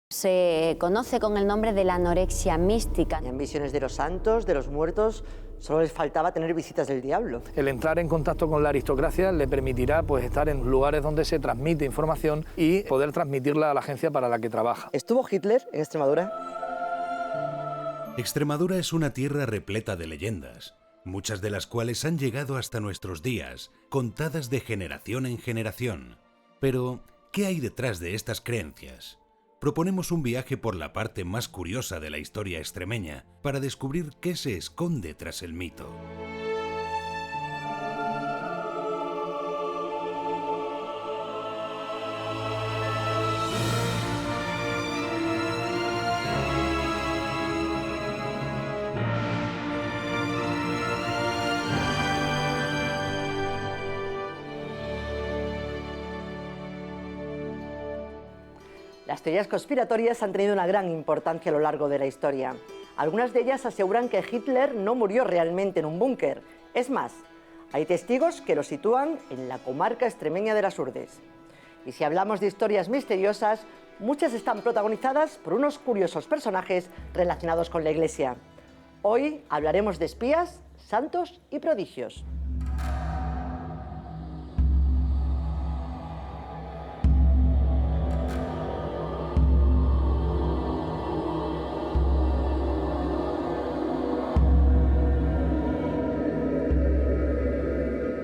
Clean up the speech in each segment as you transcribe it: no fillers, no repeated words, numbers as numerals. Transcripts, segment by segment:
Se conoce con el nombre de la anorexia mística. En visiones de los santos, de los muertos, solo les faltaba tener visitas del diablo. El entrar en contacto con la aristocracia le permitirá pues, estar en lugares donde se transmite información y poder transmitirla a la agencia para la que trabaja. ¿Estuvo Hitler en Extremadura? Extremadura es una tierra repleta de leyendas, muchas de las cuales han llegado hasta nuestros días, contadas de generación en generación. Pero, ¿qué hay detrás de estas creencias? Proponemos un viaje por la parte más curiosa de la historia extremeña para descubrir qué se esconde tras el mito. Las teorías conspiratorias han tenido una gran importancia a lo largo de la historia. Algunas de ellas aseguran que Hitler no murió realmente en un búnker. Es más, hay testigos que lo sitúan en la comarca extremeña de las Urdes. Y si hablamos de historias misteriosas, muchas están protagonizadas por unos curiosos personajes relacionados con la Iglesia. Hoy hablaremos de espías, santos y prodigios.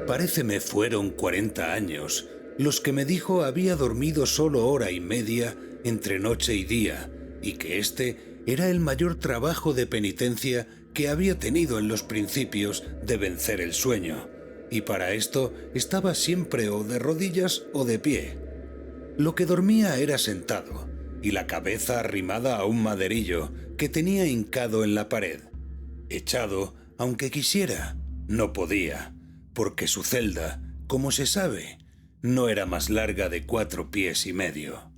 Paréceme fueron 40 años los que me dijo había dormido solo hora y media entre noche y día, y que este era el mayor trabajo de penitencia que había tenido en los principios de vencer el sueño, y para esto estaba siempre o de rodillas o de pie. Lo que dormía era sentado, y la cabeza arrimada a un maderillo que tenía hincado en la pared. Echado, aunque quisiera, no podía, porque su celda, como se sabe, no era más larga de 4 pies y medio.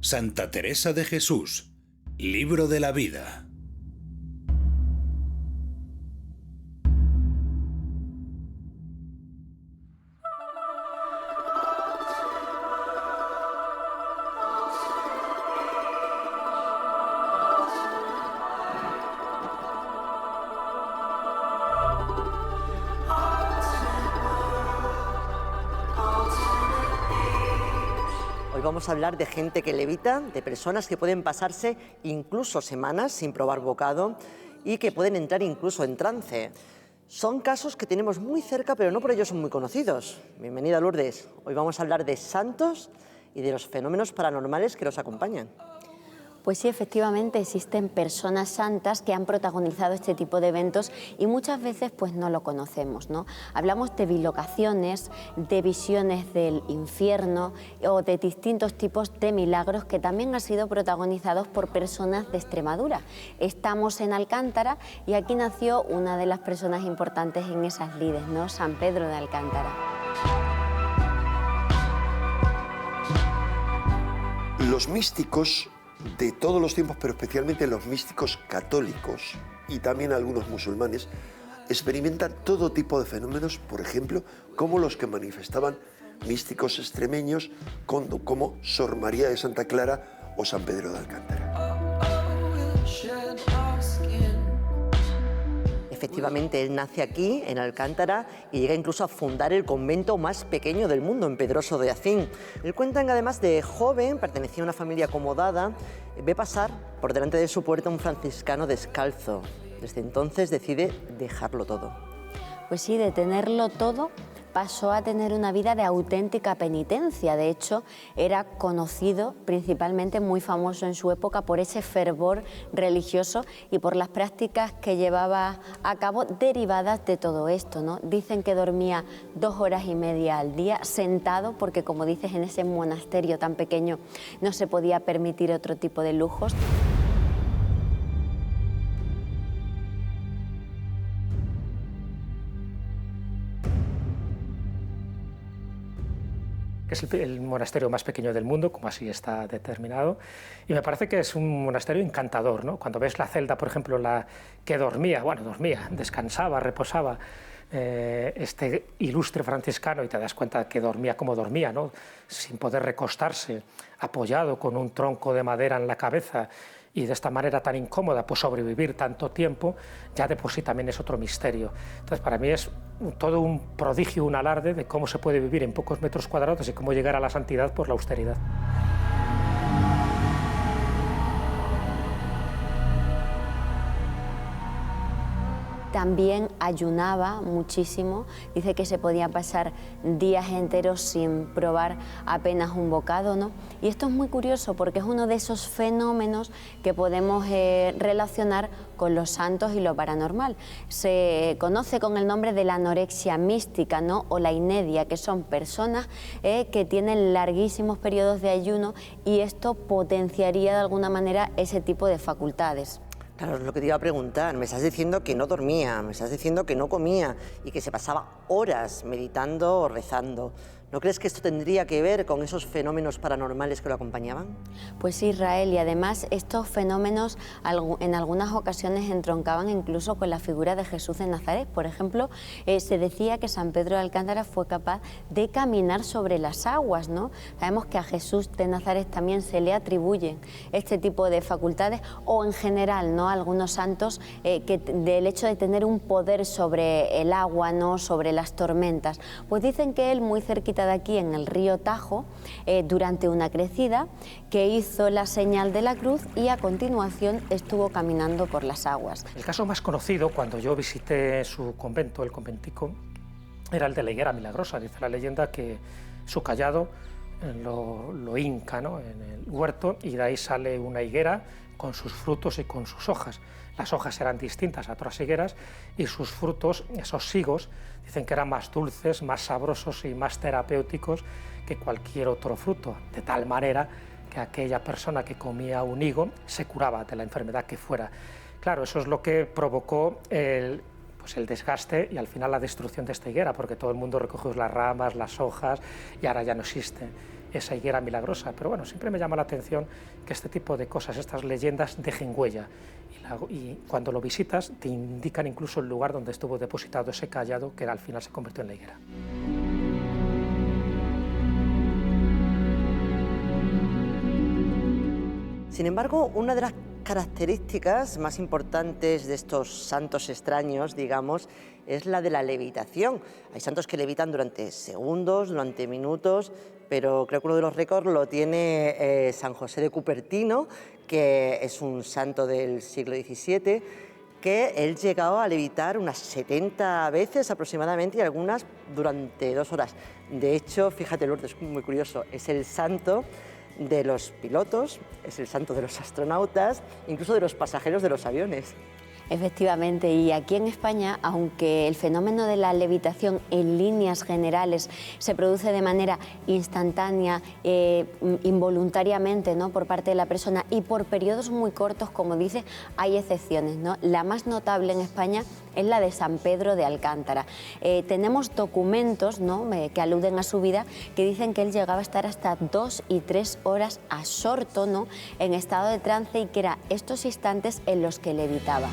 Santa Teresa de Jesús, Libro de la Vida. Hoy vamos a hablar de gente que levita, de personas que pueden pasarse incluso semanas sin probar bocado y que pueden entrar incluso en trance. Son casos que tenemos muy cerca, pero no por ello son muy conocidos. Bienvenida, Lourdes. Hoy vamos a hablar de santos y de los fenómenos paranormales que los acompañan. Pues sí, efectivamente existen personas santas que han protagonizado este tipo de eventos y muchas veces pues no lo conocemos, ¿no? Hablamos de bilocaciones, de visiones del infierno o de distintos tipos de milagros que también han sido protagonizados por personas de Extremadura. Estamos en Alcántara y aquí nació una de las personas importantes en esas lides, ¿no? San Pedro de Alcántara. Los místicos de todos los tiempos, pero especialmente los místicos católicos y también algunos musulmanes, experimentan todo tipo de fenómenos, por ejemplo, como los que manifestaban místicos extremeños como Sor María de Santa Clara o San Pedro de Alcántara. Efectivamente, él nace aquí, en Alcántara, y llega incluso a fundar el convento más pequeño del mundo, en Pedroso de Acín. Él cuenta que además de joven, pertenecía a una familia acomodada, ve pasar por delante de su puerta un franciscano descalzo. Desde entonces decide dejarlo todo. Pues sí, de tenerlo todo, pasó a tener una vida de auténtica penitencia. De hecho, era conocido, principalmente muy famoso en su época, por ese fervor religioso y por las prácticas que llevaba a cabo derivadas de todo esto, ¿no? Dicen que dormía 2 horas y media al día sentado, porque como dices, en ese monasterio tan pequeño no se podía permitir otro tipo de lujos. Es el monasterio más pequeño del mundo, como así está determinado, y me parece que es un monasterio encantador, ¿no? Cuando ves la celda, por ejemplo, la que dormía, descansaba, reposaba este ilustre franciscano y te das cuenta que dormía como dormía, ¿no? Sin poder recostarse, apoyado con un tronco de madera en la cabeza y de esta manera tan incómoda, pues sobrevivir tanto tiempo, ya de por sí también es otro misterio. Entonces, para mí es todo un prodigio, un alarde de cómo se puede vivir en pocos metros cuadrados y cómo llegar a la santidad por la austeridad. También ayunaba muchísimo, dice que se podía pasar días enteros sin probar apenas un bocado, ¿no? Y esto es muy curioso porque es uno de esos fenómenos que podemos relacionar con los santos y lo paranormal. Se conoce con el nombre de la anorexia mística, ¿no? O la inedia, que son personas que tienen larguísimos periodos de ayuno y esto potenciaría de alguna manera ese tipo de facultades. Claro, es lo que te iba a preguntar. Me estás diciendo que no dormía, me estás diciendo que no comía y que se pasaba horas meditando o rezando. ¿No crees que esto tendría que ver con esos fenómenos paranormales que lo acompañaban? Pues sí, Israel, y además estos fenómenos en algunas ocasiones entroncaban incluso con la figura de Jesús de Nazaret. Por ejemplo, se decía que San Pedro de Alcántara fue capaz de caminar sobre las aguas, ¿no? Sabemos que a Jesús de Nazaret también se le atribuyen este tipo de facultades, o en general, ¿no? Algunos santos del hecho de tener un poder sobre el agua, ¿no? Sobre las tormentas. Pues dicen que él, muy cerquita de aquí, en el río Tajo, durante una crecida, que hizo la señal de la cruz y a continuación estuvo caminando por las aguas. El caso más conocido, cuando yo visité su convento, el conventico, era el de la higuera milagrosa. Dice la leyenda que su cayado lo hinca, ¿no? En el huerto, y de ahí sale una higuera con sus frutos y con sus hojas. Las hojas eran distintas a otras higueras y sus frutos, esos higos, dicen que eran más dulces, más sabrosos y más terapéuticos que cualquier otro fruto, de tal manera que aquella persona que comía un higo se curaba de la enfermedad que fuera. Claro, eso es lo que provocó el desgaste y al final la destrucción de esta higuera, porque todo el mundo recogió las ramas, las hojas, y ahora ya no existe esa higuera milagrosa. Pero bueno, siempre me llama la atención que este tipo de cosas, estas leyendas, dejen huella. Y cuando lo visitas te indican incluso el lugar donde estuvo depositado ese cayado que al final se convirtió en la higuera. Sin embargo, una de las características más importantes de estos santos extraños, digamos, es la de la levitación. Hay santos que levitan durante segundos, durante minutos, pero creo que uno de los récords lo tiene San José de Cupertino, que es un santo del siglo XVII, que él llegaba a levitar unas 70 veces aproximadamente y algunas durante 2 horas. De hecho, fíjate, Lourdes, es muy curioso, es el santo de los pilotos, es el santo de los astronautas, incluso de los pasajeros de los aviones. Efectivamente, y aquí en España, aunque el fenómeno de la levitación en líneas generales se produce de manera instantánea, involuntariamente, ¿no? Por parte de la persona y por periodos muy cortos, como dice, hay excepciones, ¿no? La más notable en España es la de San Pedro de Alcántara. Tenemos documentos, ¿no? Que aluden a su vida, que dicen que él llegaba a estar hasta 2 y 3 horas absorto, ¿no? En estado de trance, y que eran estos instantes en los que levitaba.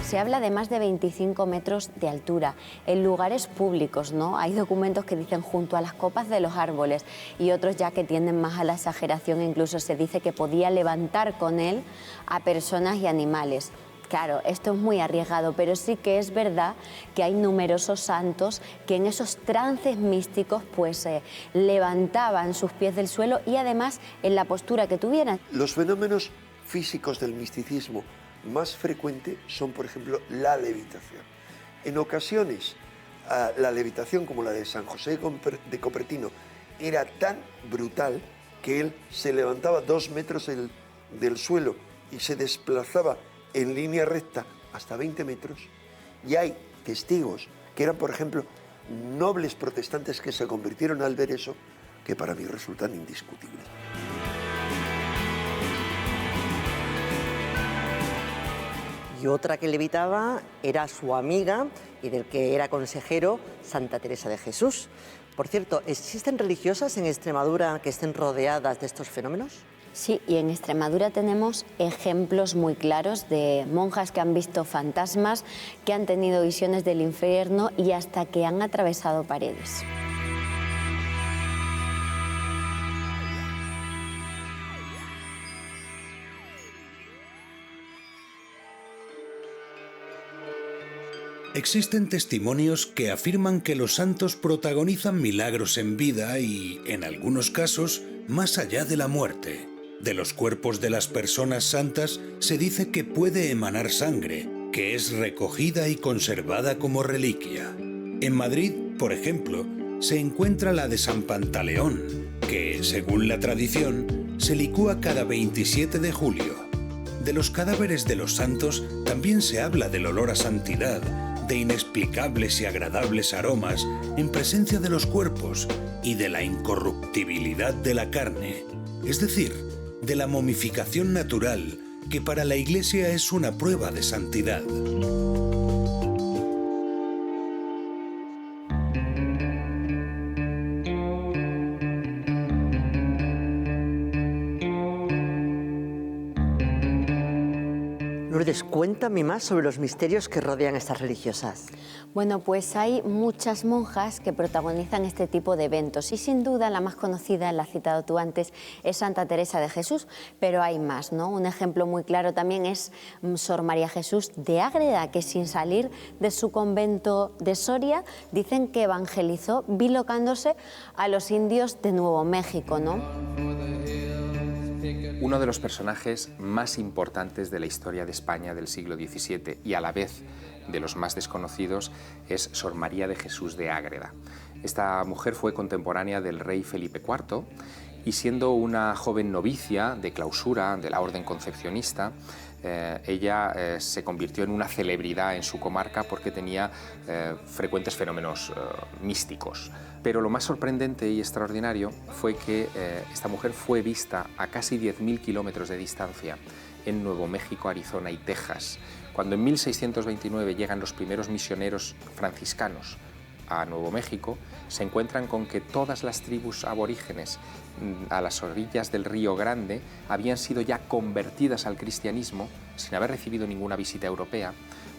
Se habla de más de 25 metros de altura, en lugares públicos, ¿no? Hay documentos que dicen junto a las copas de los árboles y otros ya que tienden más a la exageración, incluso se dice que podía levantar con él a personas y animales. Claro, esto es muy arriesgado, pero sí que es verdad que hay numerosos santos que en esos trances místicos pues levantaban sus pies del suelo y además en la postura que tuvieran. Los fenómenos físicos del misticismo más frecuentes son, por ejemplo, la levitación. En ocasiones, la levitación, como la de San José de Cupertino, era tan brutal que él se levantaba 2 metros del suelo y se desplazaba en línea recta hasta 20 metros, y hay testigos que eran, por ejemplo, nobles protestantes que se convirtieron al ver eso, que para mí resultan indiscutibles. Y otra que levitaba era su amiga y del que era consejero, Santa Teresa de Jesús. Por cierto, ¿existen religiosas en Extremadura que estén rodeadas de estos fenómenos? Sí, y en Extremadura tenemos ejemplos muy claros de monjas que han visto fantasmas, que han tenido visiones del infierno y hasta que han atravesado paredes. Existen testimonios que afirman que los santos protagonizan milagros en vida y, en algunos casos, más allá de la muerte. De los cuerpos de las personas santas se dice que puede emanar sangre, que es recogida y conservada como reliquia. En Madrid, por ejemplo, se encuentra la de San Pantaleón, que, según la tradición, se licúa cada 27 de julio. De los cadáveres de los santos también se habla del olor a santidad, de inexplicables y agradables aromas en presencia de los cuerpos y de la incorruptibilidad de la carne, es decir, de la momificación natural, que para la Iglesia es una prueba de santidad. Lourdes, cuéntame más sobre los misterios que rodean a estas religiosas. Bueno, pues hay muchas monjas que protagonizan este tipo de eventos y sin duda la más conocida, la has citado tú antes, es Santa Teresa de Jesús, pero hay más, ¿no? Un ejemplo muy claro también es Sor María Jesús de Ágreda, que sin salir de su convento de Soria, dicen que evangelizó bilocándose a los indios de Nuevo México, ¿no? Uno de los personajes más importantes de la historia de España del siglo XVII y a la vez de los más desconocidos es Sor María de Jesús de Ágreda. Esta mujer fue contemporánea del rey Felipe IV y siendo una joven novicia de clausura de la orden concepcionista, ella se convirtió en una celebridad en su comarca porque tenía frecuentes fenómenos místicos. Pero lo más sorprendente y extraordinario fue que esta mujer fue vista a casi 10.000 kilómetros de distancia en Nuevo México, Arizona y Texas. Cuando en 1629 llegan los primeros misioneros franciscanos a Nuevo México, se encuentran con que todas las tribus aborígenes a las orillas del Río Grande habían sido ya convertidas al cristianismo sin haber recibido ninguna visita europea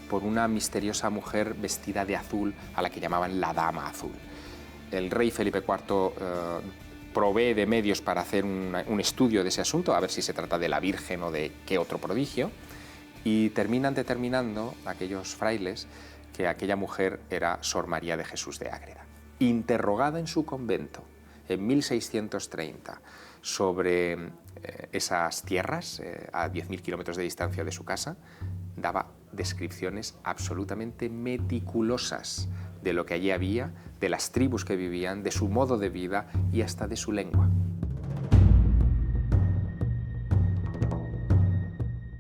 por una misteriosa mujer vestida de azul a la que llamaban la Dama Azul. El rey Felipe IV provee de medios para hacer un estudio de ese asunto, a ver si se trata de la Virgen o de qué otro prodigio, y terminan determinando aquellos frailes que aquella mujer era Sor María de Jesús de Ágreda. Interrogada en su convento en 1630 sobre esas tierras, a 10.000 kilómetros de distancia de su casa, daba descripciones absolutamente meticulosas de lo que allí había, de las tribus que vivían, de su modo de vida y hasta de su lengua.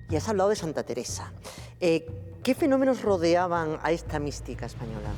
Y has hablado de Santa Teresa. ¿Qué fenómenos rodeaban a esta mística española?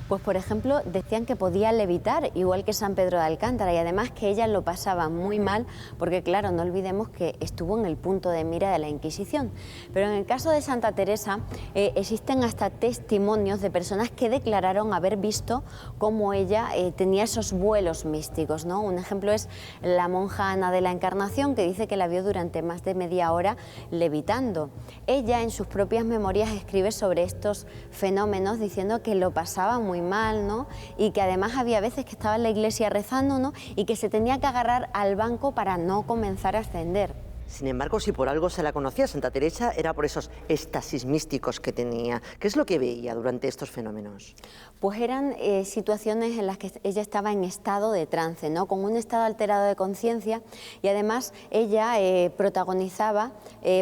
Pues, por ejemplo, decían que podía levitar, igual que San Pedro de Alcántara, y además que ella lo pasaba muy mal, porque, claro, no olvidemos que estuvo en el punto de mira de la Inquisición. Pero en el caso de Santa Teresa existen hasta testimonios de personas que declararon haber visto cómo ella tenía esos vuelos místicos, ¿no? Un ejemplo es la monja Ana de la Encarnación, que dice que la vio durante más de media hora levitando. Ella, en sus propias memorias, escribe sobre estos fenómenos diciendo que lo pasaba muy mal, ¿no? Y que además había veces que estaba en la iglesia rezando, ¿no? Y que se tenía que agarrar al banco para no comenzar a ascender. Sin embargo, si por algo se la conocía, Santa Teresa era por esos éxtasis místicos que tenía. ¿Qué es lo que veía durante estos fenómenos? Pues eran situaciones en las que ella estaba en estado de trance, ¿no? Con un estado alterado de conciencia, y además ella protagonizaba,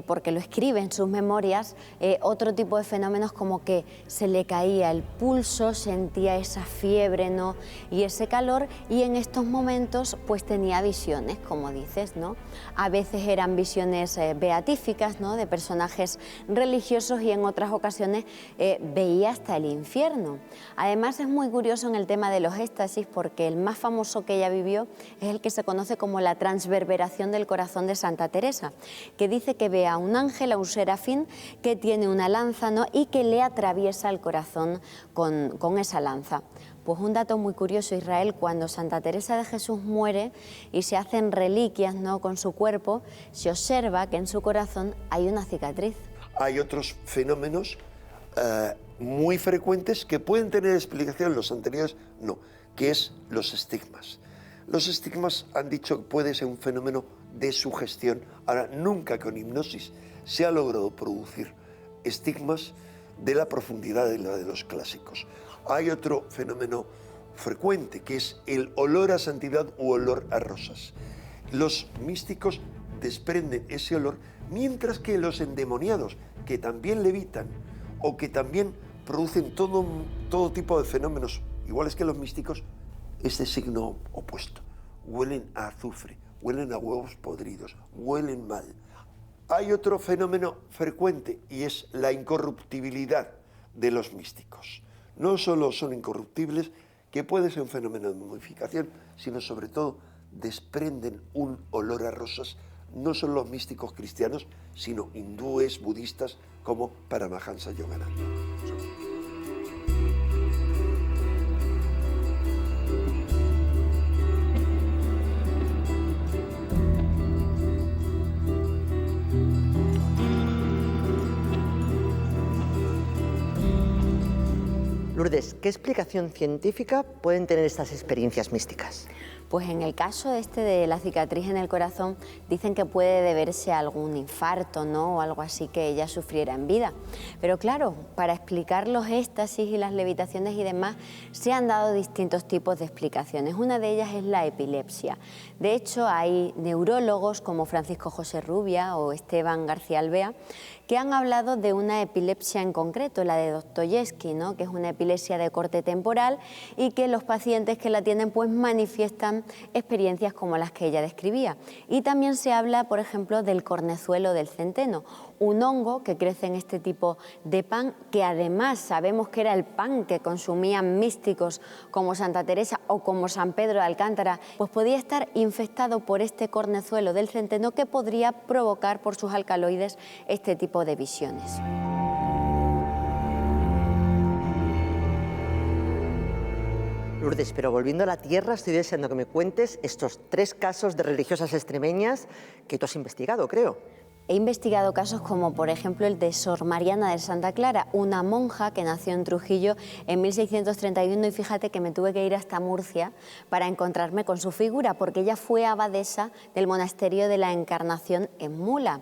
porque lo escribe en sus memorias, otro tipo de fenómenos como que se le caía el pulso, sentía esa fiebre, ¿no? Y ese calor, y en estos momentos pues tenía visiones, como dices, ¿no? A veces eran veían visiones beatíficas, ¿no?, de personajes religiosos, y en otras ocasiones veía hasta el infierno. Además, es muy curioso en el tema de los éxtasis, porque el más famoso que ella vivió es el que se conoce como la transverberación del corazón de Santa Teresa, que dice que ve a un ángel, a un serafín, que tiene una lanza, ¿no?, y que le atraviesa el corazón con esa lanza. Pues un dato muy curioso, Israel: cuando Santa Teresa de Jesús muere y se hacen reliquias, ¿no?, con su cuerpo, se observa que en su corazón hay una cicatriz. Hay otros fenómenos muy frecuentes que pueden tener explicación, los anteriores no, que es los estigmas. Los estigmas han dicho que puede ser un fenómeno de sugestión. Ahora, nunca con hipnosis se ha logrado producir estigmas de la profundidad de la de los clásicos. Hay otro fenómeno frecuente, que es el olor a santidad u olor a rosas. Los místicos desprenden ese olor, mientras que los endemoniados, que también levitan o que también producen todo tipo de fenómenos iguales que los místicos, es de signo opuesto. Huelen a azufre, huelen a huevos podridos, huelen mal. Hay otro fenómeno frecuente, y es la incorruptibilidad de los místicos. No solo son incorruptibles, que puede ser un fenómeno de momificación, sino sobre todo desprenden un olor a rosas, no solo los místicos cristianos, sino hindúes, budistas, como Paramahansa Yogananda. Lourdes, ¿qué explicación científica pueden tener estas experiencias místicas? Pues en el caso de la cicatriz en el corazón, dicen que puede deberse a algún infarto, ¿no?, o algo así que ella sufriera en vida. Pero claro, para explicar los éxtasis y las levitaciones y demás, se han dado distintos tipos de explicaciones. Una de ellas es la epilepsia. De hecho, hay neurólogos como Francisco José Rubia o Esteban García Alvea que han hablado de una epilepsia en concreto, la de Dostoyevsky, ¿no?, que es una epilepsia de corte temporal, y que los pacientes que la tienen pues manifiestan experiencias como las que ella describía. Y también se habla, por ejemplo, del cornezuelo del centeno, un hongo que crece en este tipo de pan, que además sabemos que era el pan que consumían místicos como Santa Teresa o como San Pedro de Alcántara, pues podía estar infectado por este cornezuelo del centeno, que podría provocar por sus alcaloides este tipo de visiones. Lourdes, pero volviendo a la tierra, estoy deseando que me cuentes estos 3 casos de religiosas extremeñas que tú has investigado, creo. He investigado casos como, por ejemplo, el de Sor Mariana de Santa Clara, una monja que nació en Trujillo en 1631, y fíjate que me tuve que ir hasta Murcia para encontrarme con su figura, porque ella fue abadesa del monasterio de la Encarnación en Mula.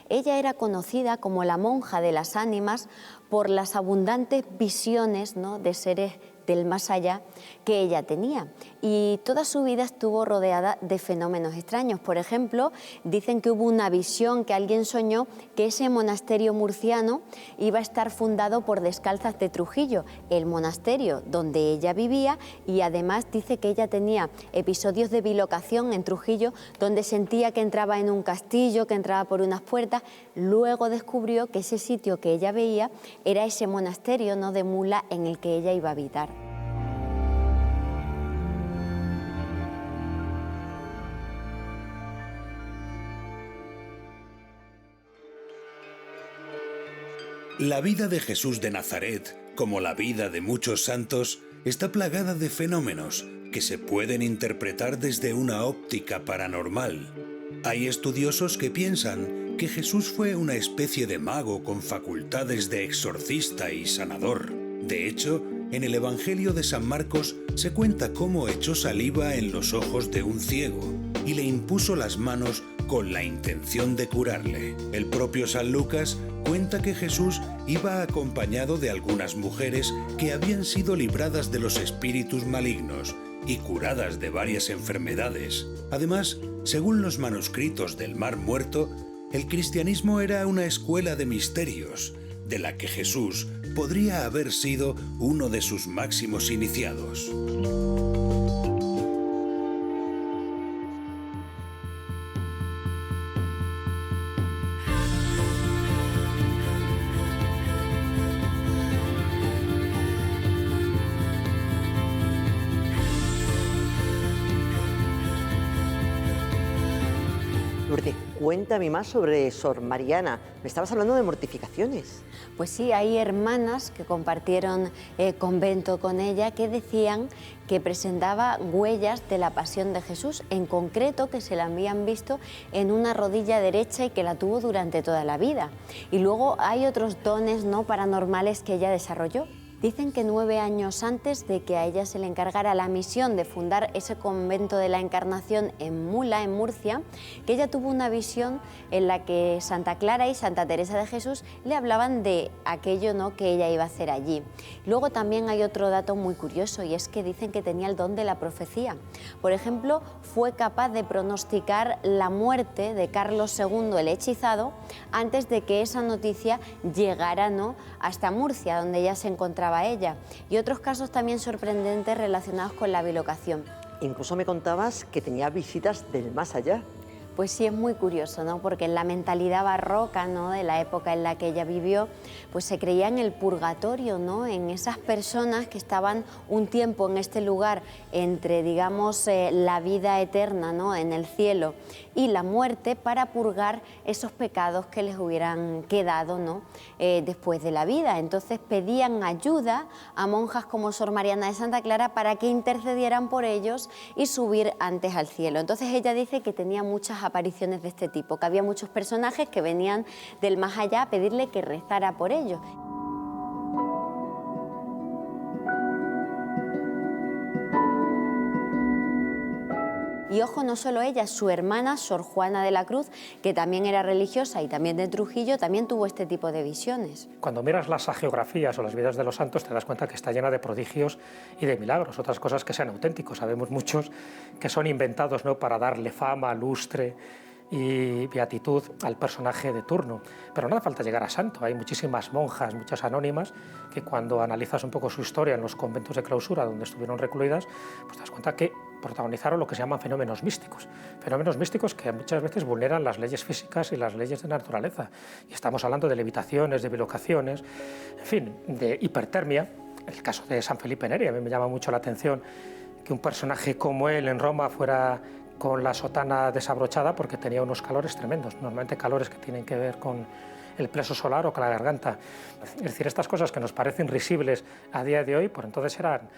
Ella era conocida como la monja de las ánimas por las abundantes visiones, ¿no?, de seres del más allá que ella tenía, y toda su vida estuvo rodeada de fenómenos extraños. Por ejemplo, dicen que hubo una visión que alguien soñó que ese monasterio murciano iba a estar fundado por descalzas de Trujillo, el monasterio donde ella vivía, y además dice que ella tenía episodios de bilocación en Trujillo, donde sentía que entraba en un castillo, que entraba por unas puertas. Luego descubrió que ese sitio que ella veía era ese monasterio, ¿no?, de Mula, en el que ella iba a habitar. La vida de Jesús de Nazaret, como la vida de muchos santos, está plagada de fenómenos que se pueden interpretar desde una óptica paranormal. Hay estudiosos que piensan que Jesús fue una especie de mago con facultades de exorcista y sanador. De hecho, en el Evangelio de San Marcos se cuenta cómo echó saliva en los ojos de un ciego y le impuso las manos con la intención de curarle. El propio San Lucas cuenta que Jesús iba acompañado de algunas mujeres que habían sido libradas de los espíritus malignos y curadas de varias enfermedades. Además, según los manuscritos del Mar Muerto, el cristianismo era una escuela de misterios, de la que Jesús podría haber sido uno de sus máximos iniciados. Cuéntame más sobre Sor Mariana. Me estabas hablando de mortificaciones. Pues sí, hay hermanas que compartieron convento con ella que decían que presentaba huellas de la pasión de Jesús, en concreto que se la habían visto en una rodilla derecha y que la tuvo durante toda la vida. Y luego hay otros dones no paranormales que ella desarrolló. Dicen que 9 años antes de que a ella se le encargara la misión de fundar ese convento de la Encarnación en Mula, en Murcia, que ella tuvo una visión en la que Santa Clara y Santa Teresa de Jesús le hablaban de aquello ¿no? que ella iba a hacer allí. Luego también hay otro dato muy curioso y es que dicen que tenía el don de la profecía. Por ejemplo, fue capaz de pronosticar la muerte de Carlos II, el hechizado, antes de que esa noticia llegara ¿no? hasta Murcia, donde ella se encontraba ella, y otros casos también sorprendentes relacionados con la bilocación. Incluso me contabas que tenía visitas del más allá. Pues sí, es muy curioso, ¿no? Porque en la mentalidad barroca, ¿no? de la época en la que ella vivió, pues se creía en el purgatorio, ¿no? En esas personas que estaban un tiempo en este lugar entre, digamos, la vida eterna, ¿no? en el cielo, y la muerte para purgar esos pecados que les hubieran quedado, ¿no? Después de la vida. Entonces pedían ayuda a monjas como Sor Mariana de Santa Clara para que intercedieran por ellos y subir antes al cielo. Entonces ella dice que tenía muchas apariciones de este tipo, que había muchos personajes que venían del más allá a pedirle que rezara por ellos. Y ojo, no solo ella, su hermana, Sor Juana de la Cruz, que también era religiosa y también de Trujillo, también tuvo este tipo de visiones. Cuando miras las hagiografías o las vidas de los santos te das cuenta que está llena de prodigios y de milagros, otras cosas que sean auténticos. Sabemos muchos que son inventados ¿no? para darle fama, lustre y beatitud al personaje de turno. Pero no hace falta llegar a santo. Hay muchísimas monjas, muchas anónimas, que cuando analizas un poco su historia en los conventos de clausura donde estuvieron recluidas, pues te das cuenta que protagonizaron lo que se llaman fenómenos místicos que muchas veces vulneran las leyes físicas y las leyes de la naturaleza. Y estamos hablando de levitaciones, de bilocaciones, en fin, de hipertermia. El caso de San Felipe Neri, a mí me llama mucho la atención que un personaje como él en Roma fuera con la sotana desabrochada porque tenía unos calores tremendos, normalmente calores que tienen que ver con el pleso solar o con la garganta. Es decir, estas cosas que nos parecen risibles a día de hoy, pues entonces eran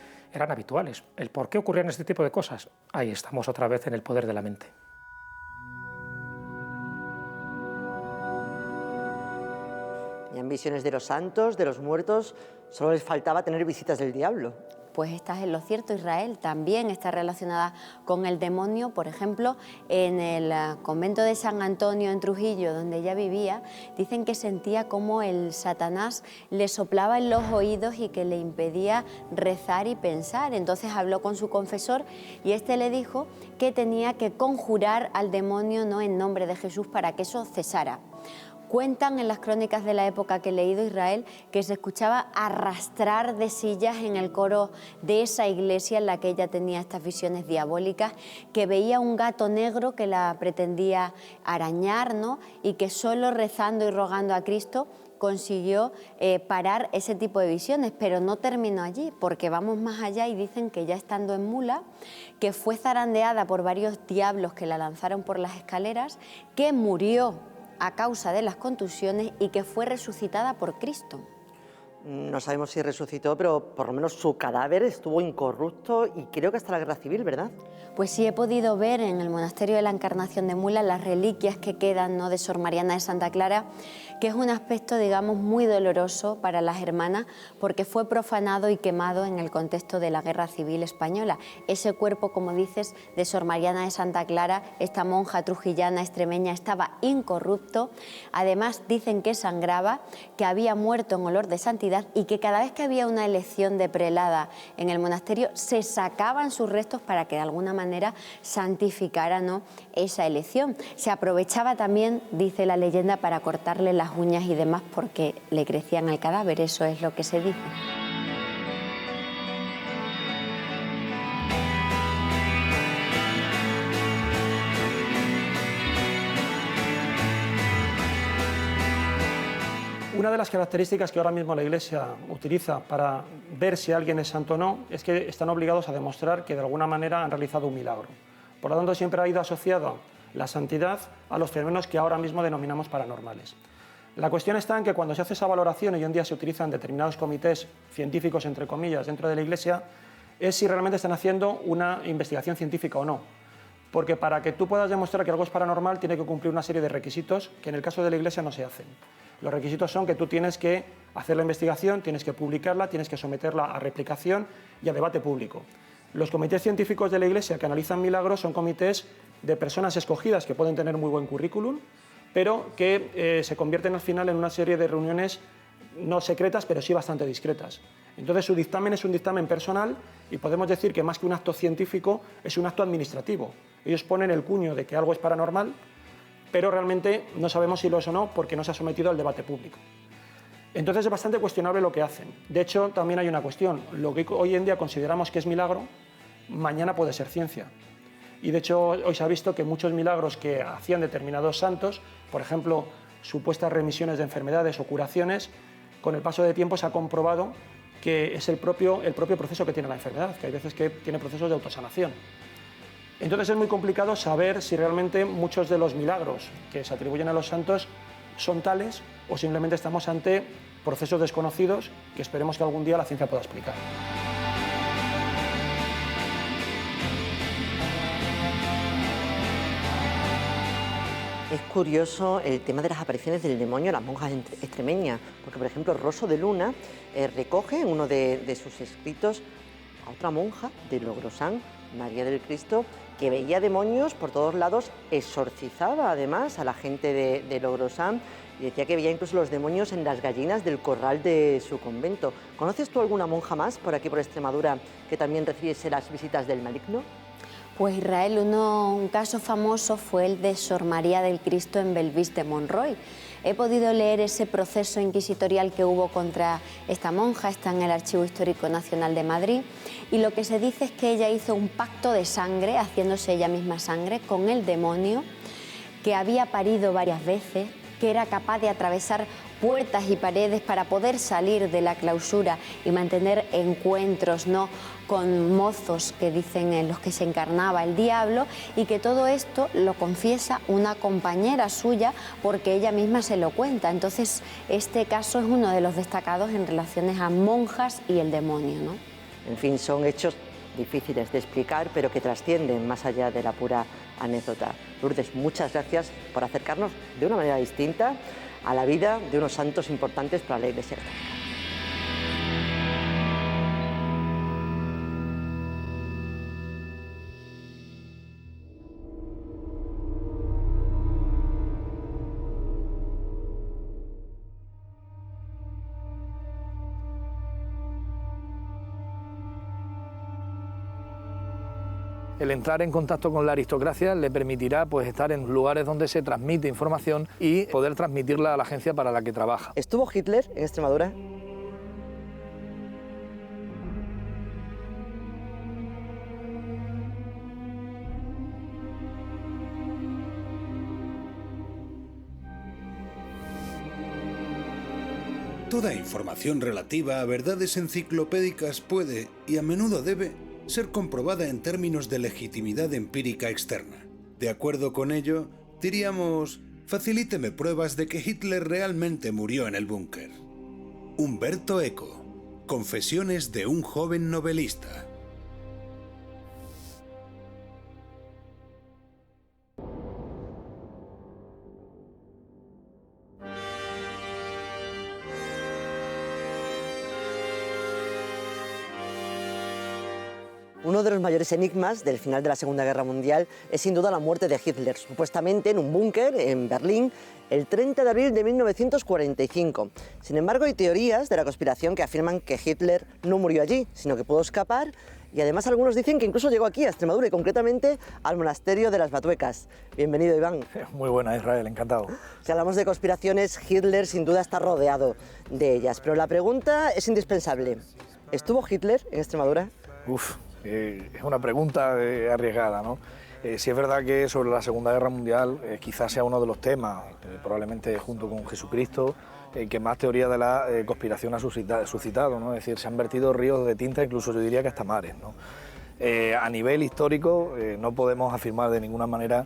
habituales. ¿El por qué ocurrían este tipo de cosas? Ahí estamos otra vez en el poder de la mente. Y en visiones de los santos, de los muertos, solo les faltaba tener visitas del diablo. Pues estás en lo cierto, Israel, también está relacionada con el demonio. Por ejemplo, en el convento de San Antonio en Trujillo, donde ella vivía, dicen que sentía como el Satanás le soplaba en los oídos y que le impedía rezar y pensar. Entonces habló con su confesor y este le dijo que tenía que conjurar al demonio ¿no? en nombre de Jesús para que eso cesara. Cuentan en las crónicas de la época que he leído, Israel, que se escuchaba arrastrar de sillas en el coro de esa iglesia en la que ella tenía estas visiones diabólicas, que veía un gato negro que la pretendía arañar, ¿no? Y que solo rezando y rogando a Cristo consiguió parar ese tipo de visiones, pero no terminó allí, porque vamos más allá y dicen que ya estando en Mula, que fue zarandeada por varios diablos que la lanzaron por las escaleras, que murió a causa de las contusiones y que fue resucitada por Cristo. No sabemos si resucitó, pero por lo menos su cadáver estuvo incorrupto y creo que hasta la Guerra Civil, ¿verdad? Pues sí, he podido ver en el Monasterio de la Encarnación de Mula las reliquias que quedan ¿no? de Sor Mariana de Santa Clara, que es un aspecto, digamos, muy doloroso para las hermanas porque fue profanado y quemado en el contexto de la Guerra Civil Española. Ese cuerpo, como dices, de Sor Mariana de Santa Clara, esta monja trujillana extremeña, estaba incorrupto. Además, dicen que sangraba, que había muerto en olor de santidad y que cada vez que había una elección de prelada en el monasterio se sacaban sus restos para que de alguna manera santificara ¿no? esa elección. Se aprovechaba también, dice la leyenda, para cortarle las uñas y demás porque le crecían al cadáver, eso es lo que se dice. Una de las características que ahora mismo la Iglesia utiliza para ver si alguien es santo o no es que están obligados a demostrar que de alguna manera han realizado un milagro. Por lo tanto, siempre ha ido asociado la santidad a los fenómenos que ahora mismo denominamos paranormales. La cuestión está en que cuando se hace esa valoración, y hoy en día se utilizan determinados comités científicos, entre comillas, dentro de la Iglesia, es si realmente están haciendo una investigación científica o no. Porque para que tú puedas demostrar que algo es paranormal, tiene que cumplir una serie de requisitos que en el caso de la Iglesia no se hacen. Los requisitos son que tú tienes que hacer la investigación, tienes que publicarla, tienes que someterla a replicación y a debate público. Los comités científicos de la Iglesia que analizan milagros son comités de personas escogidas que pueden tener muy buen currículum, pero que se convierten al final en una serie de reuniones no secretas, pero sí bastante discretas. Entonces su dictamen es un dictamen personal y podemos decir que más que un acto científico es un acto administrativo. Ellos ponen el cuño de que algo es paranormal, pero realmente no sabemos si lo es o no porque no se ha sometido al debate público. Entonces es bastante cuestionable lo que hacen. De hecho, también hay una cuestión. Lo que hoy en día consideramos que es milagro, mañana puede ser ciencia. Y de hecho hoy se ha visto que muchos milagros que hacían determinados santos, por ejemplo, supuestas remisiones de enfermedades o curaciones, con el paso de tiempo se ha comprobado que es el propio proceso que tiene la enfermedad, que hay veces que tiene procesos de autosanación. Entonces es muy complicado saber si realmente muchos de los milagros que se atribuyen a los santos son tales o simplemente estamos ante procesos desconocidos que esperemos que algún día la ciencia pueda explicar. Es curioso el tema de las apariciones del demonio a las monjas extremeñas, porque por ejemplo Rosso de Luna recoge en uno de sus escritos a otra monja de Logrosán, María del Cristo, que veía demonios por todos lados, exorcizaba además a la gente de Logrosán y decía que veía incluso los demonios en las gallinas del corral de su convento. ¿Conoces tú alguna monja más por aquí por Extremadura que también recibiese las visitas del maligno? Pues Israel, un caso famoso fue el de Sor María del Cristo en Belvis de Monroy. He podido leer ese proceso inquisitorial que hubo contra esta monja, está en el Archivo Histórico Nacional de Madrid, y lo que se dice es que ella hizo un pacto de sangre, haciéndose ella misma sangre, con el demonio, que había parido varias veces, que era capaz de atravesar puertas y paredes para poder salir de la clausura y mantener encuentros, ¿no?, con mozos que dicen en los que se encarnaba el diablo, y que todo esto lo confiesa una compañera suya porque ella misma se lo cuenta. Entonces este caso es uno de los destacados en relaciones a monjas y el demonio, ¿no? En fin, son hechos difíciles de explicar, pero que trascienden más allá de la pura anécdota. Lourdes, muchas gracias por acercarnos de una manera distinta a la vida de unos santos importantes para la Iglesia Católica. El entrar en contacto con la aristocracia le permitirá pues estar en lugares donde se transmite información y poder transmitirla a la agencia para la que trabaja. ¿Estuvo Hitler en Extremadura? Toda información relativa a verdades enciclopédicas puede, y a menudo debe, ser comprobada en términos de legitimidad empírica externa. De acuerdo con ello, diríamos, facilíteme pruebas de que Hitler realmente murió en el búnker. Umberto Eco, Confesiones de un joven novelista. Uno de los mayores enigmas del final de la Segunda Guerra Mundial es sin duda la muerte de Hitler, supuestamente en un búnker en Berlín, el 30 de abril de 1945. Sin embargo, hay teorías de la conspiración que afirman que Hitler no murió allí, sino que pudo escapar, y además algunos dicen que incluso llegó aquí, a Extremadura, y concretamente al monasterio de las Batuecas. Bienvenido, Iván. Muy buena, Israel, encantado. Si hablamos de conspiraciones, Hitler sin duda está rodeado de ellas, pero la pregunta es indispensable. ¿Estuvo Hitler en Extremadura? Es una pregunta arriesgada, ¿no? Sí es verdad que sobre la Segunda Guerra Mundial quizás sea uno de los temas, probablemente junto con Jesucristo, que más teoría de la conspiración ha suscitado, ¿no? Es decir, se han vertido ríos de tinta, incluso yo diría que hasta mares, ¿no? A nivel histórico no podemos afirmar de ninguna manera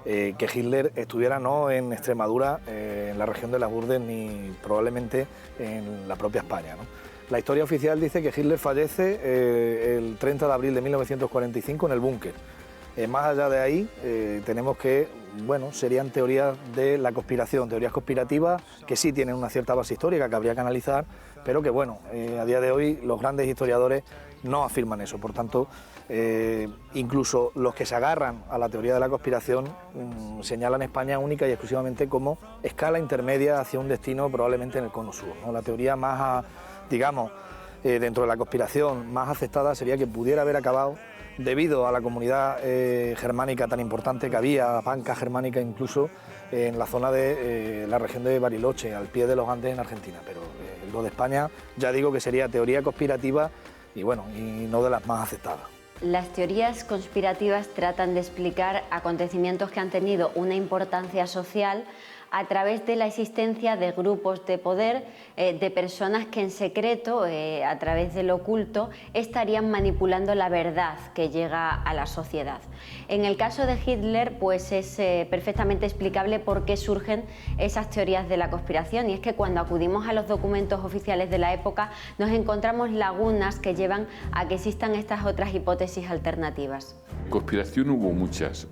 que Hitler estuviera no en Extremadura, en la región de las Urdes, ni probablemente en la propia España, ¿no? La historia oficial dice que Hitler fallece el 30 de abril de 1945 en el búnker. Más allá de ahí, tenemos que, bueno, serían teorías de la conspiración, teorías conspirativas que sí tienen una cierta base histórica que habría que analizar, pero que, bueno, a día de hoy los grandes historiadores no afirman eso. Por tanto, incluso los que se agarran a la teoría de la conspiración señalan España única y exclusivamente como escala intermedia hacia un destino probablemente en el cono sur, ¿no? La teoría más, digamos, dentro de la conspiración más aceptada sería que pudiera haber acabado debido a la comunidad germánica tan importante que había, banca germánica incluso, en la zona de la región de Bariloche, al pie de los Andes en Argentina. Pero lo de España ya digo que sería teoría conspirativa y bueno, y no de las más aceptadas. Las teorías conspirativas tratan de explicar acontecimientos que han tenido una importancia social a través de la existencia de grupos de poder, de personas que en secreto, a través del oculto, estarían manipulando la verdad que llega a la sociedad. En el caso de Hitler, pues es perfectamente explicable por qué surgen esas teorías de la conspiración, y es que cuando acudimos a los documentos oficiales de la época nos encontramos lagunas que llevan a que existan estas otras hipótesis alternativas. Conspiración hubo muchas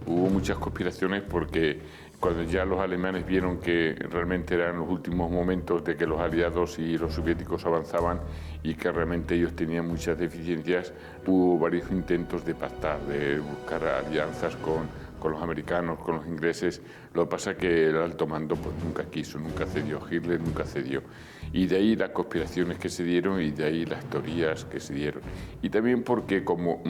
conspiraciones porque cuando ya los alemanes vieron que realmente eran los últimos momentos de que los aliados y los soviéticos avanzaban y que realmente ellos tenían muchas deficiencias, hubo varios intentos de pactar, de buscar alianzas con los americanos, con los ingleses. Lo que pasa es que el alto mando pues nunca quiso, nunca cedió, Hitler nunca cedió. Y de ahí las conspiraciones que se dieron y de ahí las teorías que se dieron. Y también porque como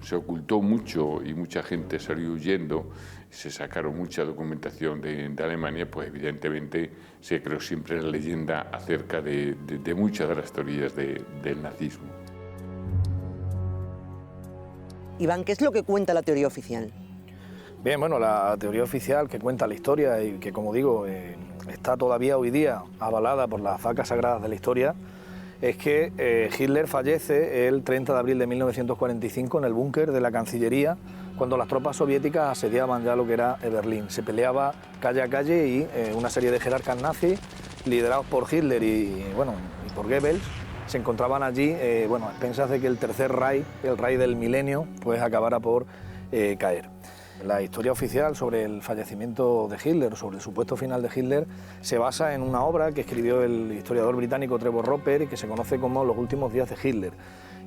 se ocultó mucho y mucha gente salió huyendo, se sacaron mucha documentación de Alemania, pues evidentemente se creó siempre la leyenda acerca de muchas de las teorías del nazismo. Iván, ¿qué es lo que cuenta la teoría oficial? Bien, bueno, la teoría oficial que cuenta la historia y que, como digo, está todavía hoy día avalada por las vacas sagradas de la historia, es que Hitler fallece el 30 de abril de 1945 en el búnker de la Cancillería, cuando las tropas soviéticas asediaban ya lo que era Berlín. Se peleaba calle a calle y una serie de jerarcas nazis, liderados por Hitler y por Goebbels, se encontraban allí, a expensas de que el Tercer Reich, el Reich del milenio, pues acabara por caer. La historia oficial sobre el fallecimiento de Hitler, sobre el supuesto final de Hitler, se basa en una obra que escribió el historiador británico Trevor Roper y que se conoce como Los últimos días de Hitler.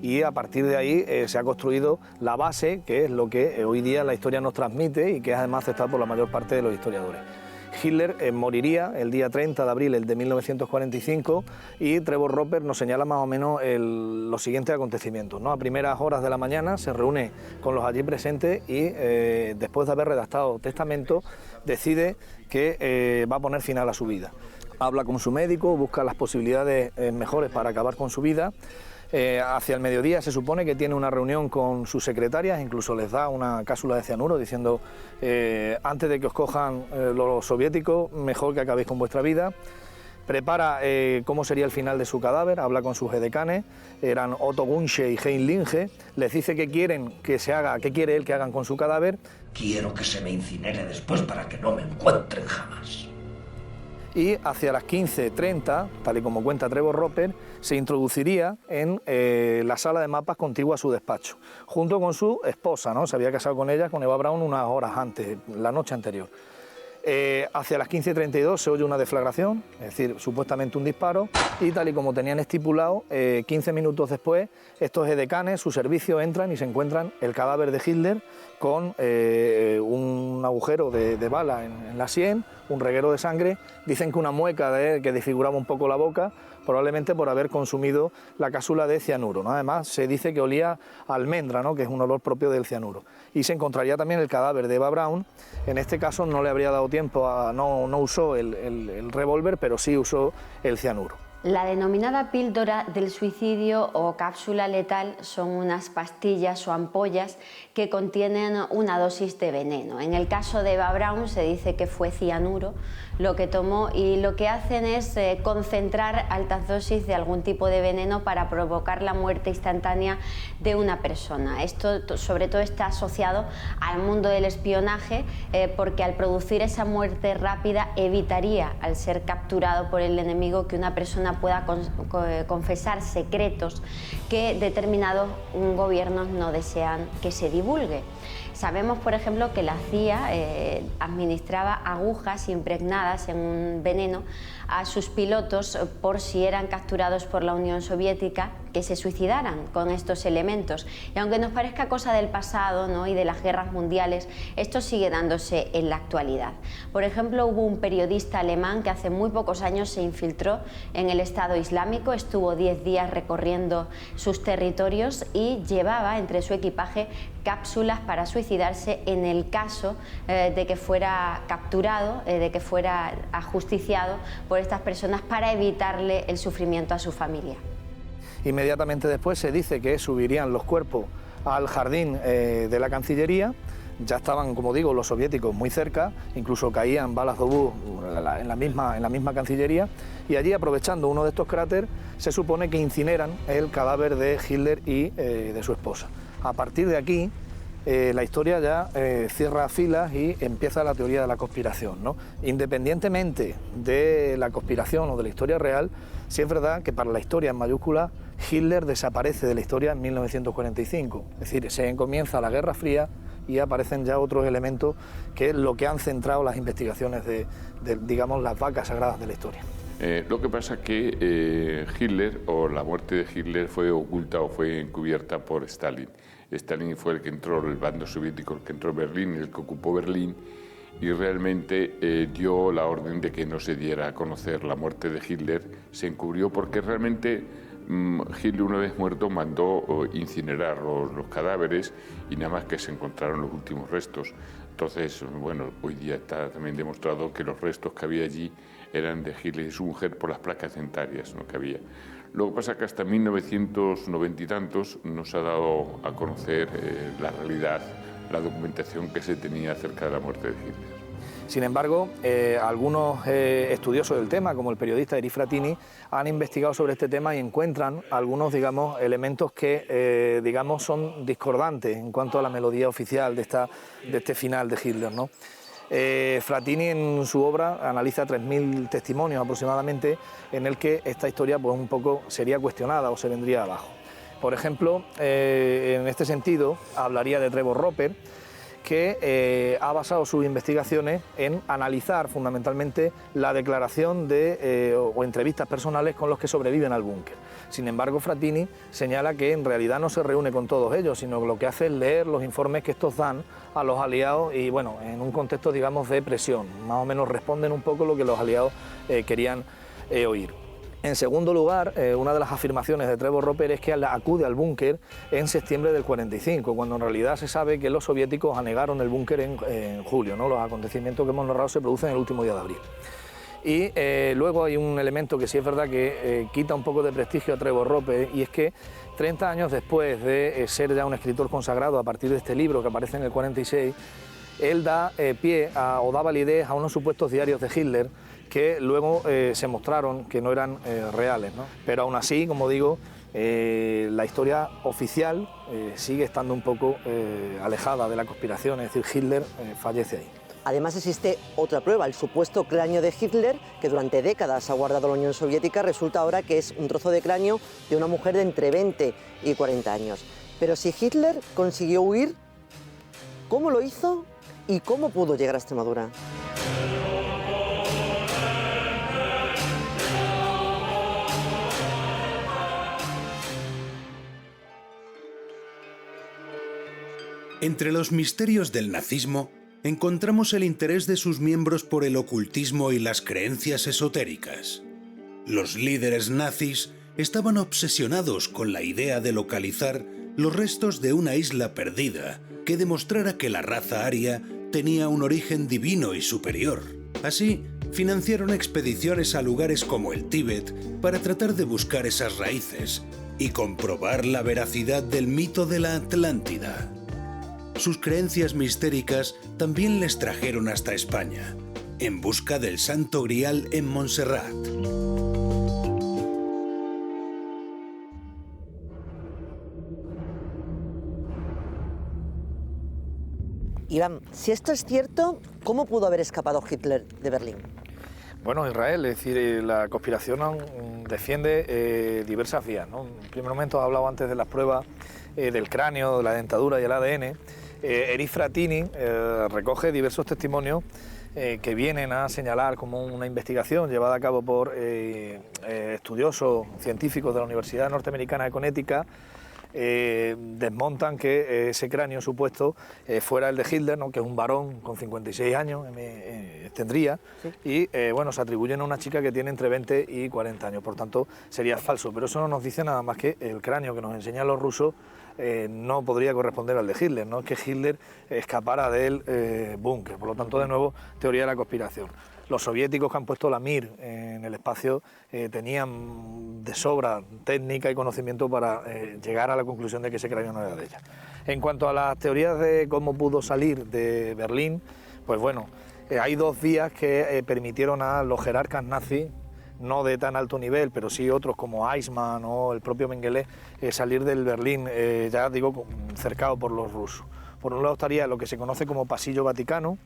Y a partir de ahí se ha construido la base, que es lo que hoy día la historia nos transmite y que es además aceptado por la mayor parte de los historiadores. Hitler moriría el día 30 de abril de 1945 y Trevor Roper nos señala más o menos los siguientes acontecimientos, ¿no? A primeras horas de la mañana se reúne con los allí presentes y después de haber redactado testamento decide que va a poner final a su vida. Habla con su médico, busca las posibilidades mejores para acabar con su vida. Hacia el mediodía se supone que tiene una reunión con sus secretarias, incluso les da una cápsula de cianuro diciendo antes de que os cojan los soviéticos, mejor que acabéis con vuestra vida. Prepara cómo sería el final de su cadáver, habla con sus edecanes, eran Otto Gunsche y Heinz Linge, les dice qué quieren que se haga, qué quiere él que hagan con su cadáver. Quiero que se me incinere después para que no me encuentren jamás. Y hacia las 15:30, tal y como cuenta Trevor Roper, se introduciría en la sala de mapas contigua a su despacho, junto con su esposa, ¿no? Se había casado con ella, con Eva Braun, unas horas antes, la noche anterior. Hacia las 15:32 se oye una deflagración, es decir, supuestamente un disparo, y tal y como tenían estipulado, 15 minutos después, estos edecanes, su servicio, entran y se encuentran el cadáver de Hitler con un agujero de bala en la sien, un reguero de sangre. Dicen que una mueca de él que desfiguraba un poco la boca, probablemente por haber consumido la cápsula de cianuro, ¿no? Además, se dice que olía a almendra, ¿no? Que es un olor propio del cianuro. Y se encontraría también el cadáver de Eva Braun. En este caso no le habría dado tiempo, no usó el revólver, pero sí usó el cianuro. La denominada píldora del suicidio o cápsula letal son unas pastillas o ampollas que contienen una dosis de veneno. En el caso de Eva Braun se dice que fue cianuro lo que tomó y lo que hacen es concentrar altas dosis de algún tipo de veneno para provocar la muerte instantánea de una persona. Esto sobre todo está asociado al mundo del espionaje porque al producir esa muerte rápida evitaría, al ser capturado por el enemigo, que una persona pueda confesar secretos que determinados gobiernos no desean que se divulgue. Sabemos, por ejemplo, que la CIA administraba agujas impregnadas en un veneno a sus pilotos por si eran capturados por la Unión Soviética, que se suicidaran con estos elementos. Y aunque nos parezca cosa del pasado, ¿no?, y de las guerras mundiales, esto sigue dándose en la actualidad. Por ejemplo, hubo un periodista alemán que hace muy pocos años se infiltró en el Estado Islámico, estuvo 10 días recorriendo sus territorios y llevaba entre su equipaje cápsulas para suicidarse en el caso de que fuera capturado, de que fuera ajusticiado por estas personas, para evitarle el sufrimiento a su familia. Inmediatamente después se dice que subirían los cuerpos al jardín de la Cancillería. Ya estaban, como digo, los soviéticos muy cerca, incluso caían balas de obús en la misma Cancillería, y allí, aprovechando uno de estos cráteres, se supone que incineran el cadáver de Hitler y de su esposa. A partir de aquí, la historia ya cierra filas y empieza la teoría de la conspiración, ¿no? Independientemente de la conspiración o de la historia real, sí es verdad que para la historia en mayúscula, Hitler desaparece de la historia en 1945. Es decir, se comienza la Guerra Fría y aparecen ya otros elementos que es lo que han centrado las investigaciones de digamos, las vacas sagradas de la historia. Lo que pasa es que Hitler, o la muerte de Hitler, fue oculta o fue encubierta por Stalin. Stalin fue el que entró, el bando soviético, el que entró en Berlín, el que ocupó Berlín, y realmente dio la orden de que no se diera a conocer la muerte de Hitler. Se encubrió porque realmente Hitler, una vez muerto, mandó incinerar los cadáveres y nada más que se encontraron los últimos restos. Entonces, bueno, hoy día está también demostrado que los restos que había allí eran de Hitler y su mujer por las placas dentarias, ¿no?, que había. Lo que pasa es que hasta 1990 y tantos no se ha dado a conocer la realidad, la documentación que se tenía acerca de la muerte de Hitler. Sin embargo, algunos estudiosos del tema, como el periodista Erich Frattini, han investigado sobre este tema y encuentran algunos, digamos, elementos que, digamos, son discordantes en cuanto a la melodía oficial de este final de Hitler, ¿no? Frattini en su obra analiza 3.000 testimonios aproximadamente en el que esta historia pues un poco sería cuestionada o se vendría abajo. Por ejemplo, en este sentido hablaría de Trevor Roper, que ha basado sus investigaciones en analizar fundamentalmente la declaración o entrevistas personales con los que sobreviven al búnker. Sin embargo, Frattini señala que en realidad no se reúne con todos ellos, sino que lo que hace es leer los informes que estos dan a los aliados y, bueno, en un contexto, digamos, de presión. Más o menos responden un poco lo que los aliados querían oír. En segundo lugar, una de las afirmaciones de Trevor Roper es que acude al búnker en septiembre del 45, cuando en realidad se sabe que los soviéticos anegaron el búnker en julio, ¿no? Los acontecimientos que hemos narrado se producen el último día de abril. Y luego hay un elemento que sí es verdad que quita un poco de prestigio a Trevor Roper, y es que 30 años después de ser ya un escritor consagrado a partir de este libro que aparece en el 46, él da pie o da validez a unos supuestos diarios de Hitler que luego se mostraron que no eran reales, ¿no? Pero aún así, como digo, la historia oficial sigue estando un poco alejada de la conspiración, es decir, Hitler fallece ahí. Además existe otra prueba, el supuesto cráneo de Hitler, que durante décadas ha guardado la Unión Soviética, resulta ahora que es un trozo de cráneo de una mujer de entre 20 y 40 años. Pero si Hitler consiguió huir, ¿cómo lo hizo y cómo pudo llegar a Extremadura? Entre los misterios del nazismo encontramos el interés de sus miembros por el ocultismo y las creencias esotéricas. Los líderes nazis estaban obsesionados con la idea de localizar los restos de una isla perdida que demostrara que la raza aria tenía un origen divino y superior. Así, financiaron expediciones a lugares como el Tíbet para tratar de buscar esas raíces y comprobar la veracidad del mito de la Atlántida. Sus creencias mistéricas también les trajeron hasta España, en busca del Santo Grial en Montserrat. Iván, si esto es cierto, ¿cómo pudo haber escapado Hitler de Berlín? Bueno, Israel, es decir, la conspiración defiende diversas vías, ¿no? En primer momento he hablado antes de las pruebas del cráneo, de la dentadura y el ADN. Erich Frattini recoge diversos testimonios que vienen a señalar como una investigación llevada a cabo por estudiosos científicos de la Universidad Norteamericana de Connecticut. Desmontan que ese cráneo supuesto fuera el de Hitler, ¿no? Que es un varón con 56 años, tendría, ¿sí? Y bueno, se atribuyen a una chica que tiene entre 20 y 40 años, por tanto sería falso, pero eso no nos dice nada más que el cráneo que nos enseñan los rusos no podría corresponder al de Hitler, no es que Hitler escapara del búnker, por lo tanto de nuevo teoría de la conspiración. Los soviéticos que han puesto la Mir en el espacio tenían de sobra técnica y conocimiento para llegar a la conclusión de que ese cráneo no era de ella. En cuanto a las teorías de cómo pudo salir de Berlín, pues bueno, hay dos vías que permitieron a los jerarcas nazis, no de tan alto nivel, pero sí otros como Eichmann o el propio Mengele, salir del Berlín, ya digo, cercado por los rusos. Por un lado estaría lo que se conoce como Pasillo Vaticano.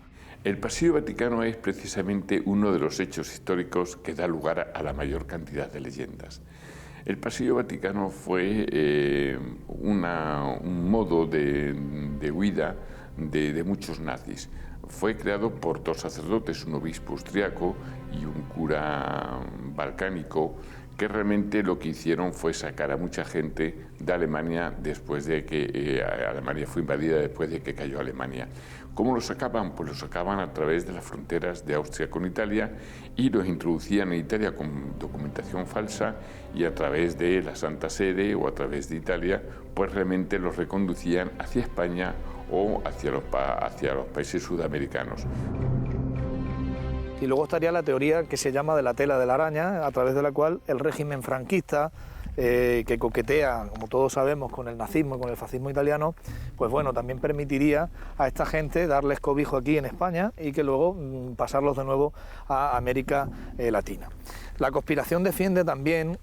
El Pasillo Vaticano es precisamente uno de los hechos históricos que da lugar a la mayor cantidad de leyendas. El Pasillo Vaticano fue un modo de huida de muchos nazis. Fue creado por dos sacerdotes, un obispo austriaco y un cura balcánico, que realmente lo que hicieron fue sacar a mucha gente de Alemania después de que Alemania fue invadida, después de que cayó Alemania. ¿Cómo lo sacaban? Pues lo sacaban a través de las fronteras de Austria con Italia y los introducían en Italia con documentación falsa, y a través de la Santa Sede o a través de Italia, pues realmente los reconducían hacia España o hacia los países sudamericanos. Y luego estaría la teoría que se llama de la tela de la araña, a través de la cual el régimen franquista, que coquetea, como todos sabemos, con el nazismo y con el fascismo italiano, pues bueno, también permitiría a esta gente darles cobijo aquí en España y que luego pasarlos de nuevo a América Latina. La conspiración defiende también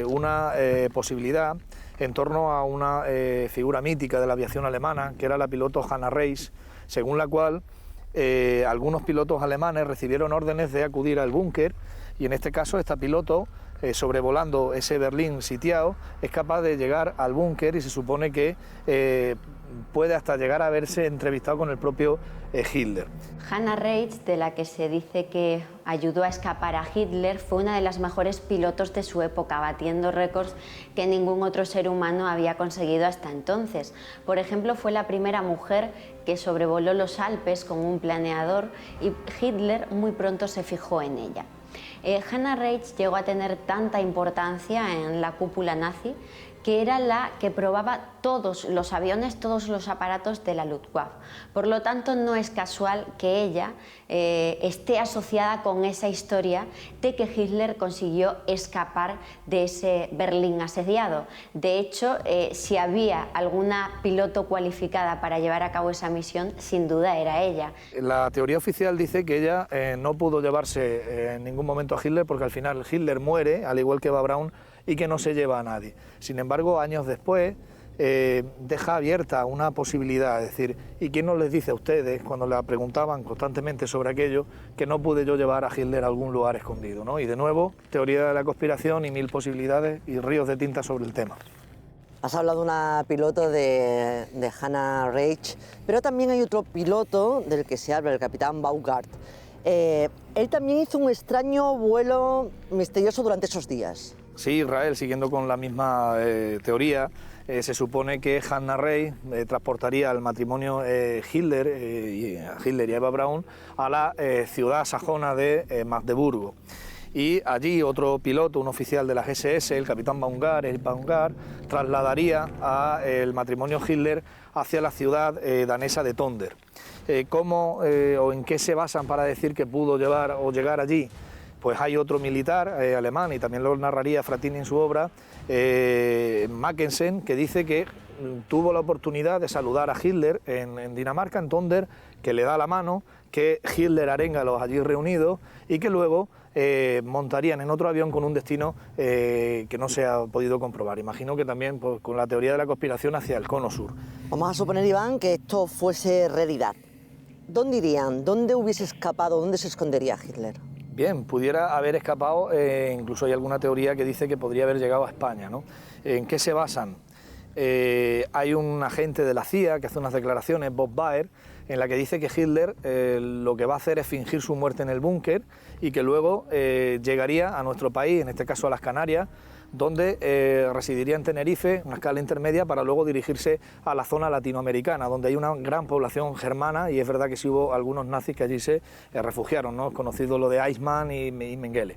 una posibilidad en torno a una figura mítica de la aviación alemana, que era la piloto Hannah Reis, según la cual algunos pilotos alemanes recibieron órdenes de acudir al búnker, y en este caso esta piloto, sobrevolando ese Berlín sitiado, es capaz de llegar al búnker y se supone que puede hasta llegar a haberse entrevistado con el propio Hitler. Hannah Reitz, de la que se dice que ayudó a escapar a Hitler, fue una de las mejores pilotos de su época, batiendo récords que ningún otro ser humano había conseguido hasta entonces. Por ejemplo, fue la primera mujer que sobrevoló los Alpes con un planeador y Hitler muy pronto se fijó en ella. Hannah Reitz llegó a tener tanta importancia en la cúpula nazi que era la que probaba todos los aviones, todos los aparatos de la Luftwaffe. Por lo tanto, no es casual que ella esté asociada con esa historia de que Hitler consiguió escapar de ese Berlín asediado. De hecho, si había alguna piloto cualificada para llevar a cabo esa misión, sin duda era ella. La teoría oficial dice que ella no pudo llevarse en ningún momento a Hitler, porque al final Hitler muere, al igual que Eva Braun, y que no se lleva a nadie. Sin embargo, años después deja abierta una posibilidad, es decir, ¿y quién nos les dice a ustedes, cuando le preguntaban constantemente sobre aquello, que no pude yo llevar a Hitler a algún lugar escondido, ¿no? Y de nuevo, teoría de la conspiración y mil posibilidades y ríos de tinta sobre el tema. Has hablado de una piloto de Hannah Reitz, pero también hay otro piloto del que se habla, el capitán Baumgart. Él también hizo un extraño vuelo misterioso durante esos días. Sí, Israel, siguiendo con la misma teoría, se supone que Hannah Reitz transportaría al matrimonio Hitler y a Eva Braun a la ciudad sajona de Magdeburgo. y allí otro piloto, un oficial de las SS, el capitán Baumgart, Erich Baumgart, trasladaría el matrimonio Hitler hacia la ciudad danesa de Tonder. ¿Cómo o en qué se basan para decir que pudo llevar o llegar allí? Pues hay otro militar alemán, y también lo narraría Frattini en su obra, Mackensen, que dice que tuvo la oportunidad de saludar a Hitler en Dinamarca, en Tonder, que le da la mano, que Hitler arenga a los allí reunidos y que luego montarían en otro avión con un destino que no se ha podido comprobar. Imagino que también pues, con la teoría de la conspiración hacia el cono sur. Vamos a suponer, Iván, que esto fuese realidad. ¿Dónde irían? ¿Dónde hubiese escapado? ¿Dónde se escondería Hitler? Bien, pudiera haber escapado, incluso hay alguna teoría que dice que podría haber llegado a España, ¿no? ¿En qué se basan? Hay un agente de la CIA que hace unas declaraciones, Bob Baer, en la que dice que Hitler lo que va a hacer es fingir su muerte en el búnker y que luego llegaría a nuestro país, en este caso a las Canarias, donde residiría en Tenerife, una escala intermedia, para luego dirigirse a la zona latinoamericana, donde hay una gran población germana, y es verdad que sí hubo algunos nazis que allí se refugiaron, ¿no? Es conocido lo de Eichmann y Mengele.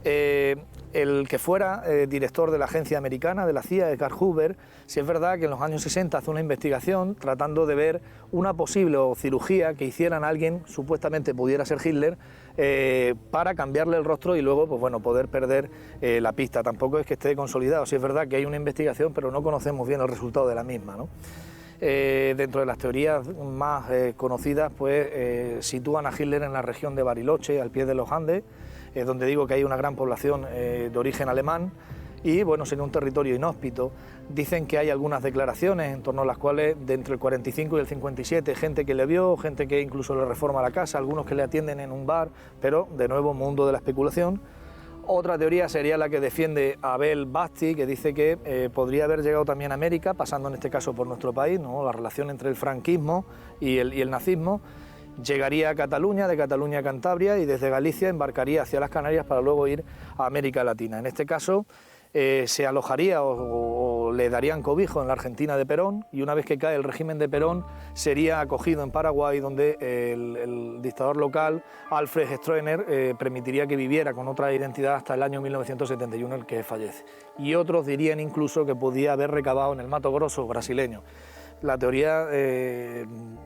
El que fuera director de la agencia americana de la CIA, Carl Huber, sí es verdad que en los años 60 hace una investigación tratando de ver una posible cirugía que hicieran a alguien, supuestamente pudiera ser Hitler, para cambiarle el rostro y luego pues bueno, poder perder la pista. Tampoco es que esté consolidado, sí es verdad que hay una investigación, pero no conocemos bien el resultado de la misma, ¿no? Dentro de las teorías más conocidas, pues sitúan a Hitler en la región de Bariloche, al pie de los Andes, donde digo que hay una gran población de origen alemán y bueno, sería un territorio inhóspito. Dicen que hay algunas declaraciones en torno a las cuales de entre el 45 y el 57, gente que le vio, gente que incluso le reforma la casa, algunos que le atienden en un bar, pero de nuevo mundo de la especulación. Otra teoría sería la que defiende Abel Basti, que dice que podría haber llegado también a América, pasando en este caso por nuestro país, ¿no? La relación entre el franquismo y el nazismo. Llegaría a Cataluña, de Cataluña a Cantabria, y desde Galicia embarcaría hacia las Canarias para luego ir a América Latina. En este caso se alojaría o le darían cobijo en la Argentina de Perón, y una vez que cae el régimen de Perón sería acogido en Paraguay, donde el dictador local, Alfred Stroessner, permitiría que viviera con otra identidad hasta el año 1971, en el que fallece. Y otros dirían incluso que podía haber recabado en el Mato Grosso brasileño. La teoría,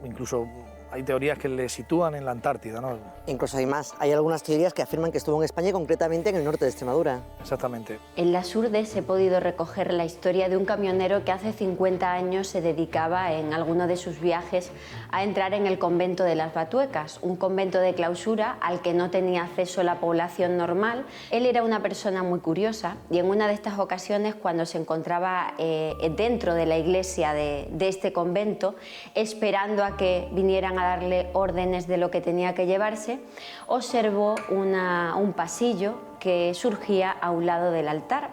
incluso hay teorías que le sitúan en la Antártida, ¿no? Incluso hay más. Hay algunas teorías que afirman que estuvo en España, concretamente en el norte de Extremadura. Exactamente. En Las Urdes he podido recoger la historia de un camionero que hace 50 años se dedicaba en alguno de sus viajes a entrar en el convento de las Batuecas, un convento de clausura al que no tenía acceso la población normal. Él era una persona muy curiosa y en una de estas ocasiones, cuando se encontraba dentro de la iglesia de este convento, esperando a que vinieran a darle órdenes de lo que tenía que llevarse, observó un pasillo que surgía a un lado del altar.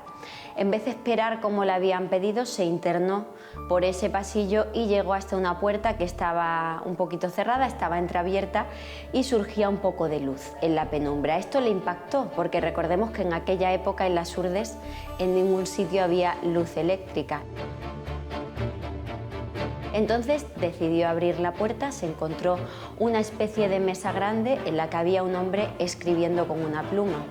En vez de esperar como le habían pedido, se internó por ese pasillo y llegó hasta una puerta que estaba un poquito cerrada, estaba entreabierta y surgía un poco de luz en la penumbra. Esto le impactó porque recordemos que en aquella época en Las Urdes en ningún sitio había luz eléctrica. Entonces decidió abrir la puerta, se encontró una especie de mesa grande en la que había un hombre escribiendo con una pluma.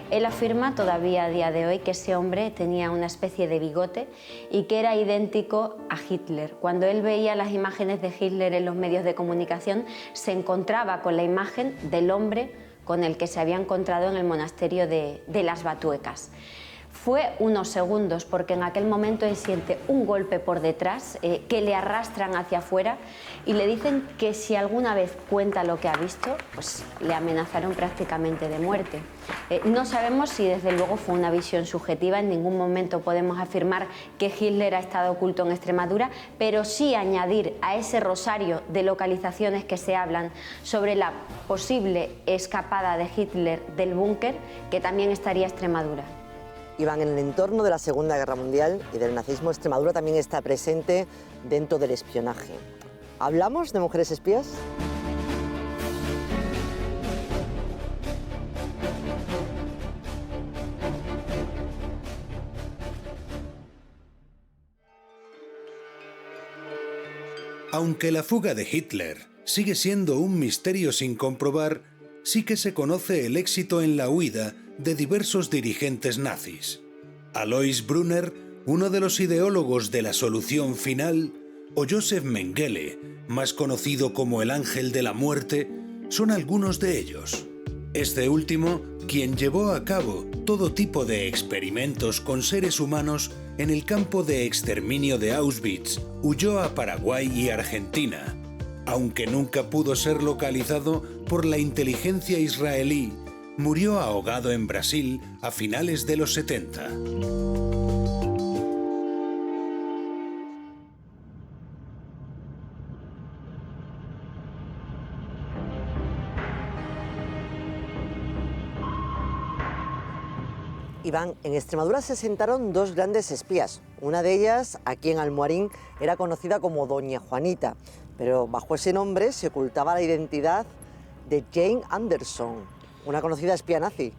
Él afirma todavía a día de hoy que ese hombre tenía una especie de bigote y que era idéntico a Hitler. Cuando él veía las imágenes de Hitler en los medios de comunicación, se encontraba con la imagen del hombre con el que se había encontrado en el monasterio de las Batuecas. Fue unos segundos porque en aquel momento él siente un golpe por detrás que le arrastran hacia afuera y le dicen que si alguna vez cuenta lo que ha visto, pues le amenazaron prácticamente de muerte. No sabemos si desde luego fue una visión subjetiva, en ningún momento podemos afirmar que Hitler ha estado oculto en Extremadura, pero sí añadir a ese rosario de localizaciones que se hablan sobre la posible escapada de Hitler del búnker, que también estaría Extremadura. Iván, en el entorno de la Segunda Guerra Mundial y del nazismo, Extremadura también está presente dentro del espionaje. ¿Hablamos de mujeres espías? Aunque la fuga de Hitler sigue siendo un misterio sin comprobar, sí que se conoce el éxito en la huida de diversos dirigentes nazis. Alois Brunner, uno de los ideólogos de la solución final, o Josef Mengele, más conocido como el Ángel de la Muerte, son algunos de ellos. Este último, quien llevó a cabo todo tipo de experimentos con seres humanos en el campo de exterminio de Auschwitz, huyó a Paraguay y Argentina, aunque nunca pudo ser localizado por la inteligencia israelí, murió ahogado en Brasil a finales de los 70. Iván, en Extremadura se asentaron dos grandes espías. Una de ellas, aquí en Almoharín, era conocida como Doña Juanita, pero bajo ese nombre se ocultaba la identidad de Jane Anderson, una conocida espía nazi.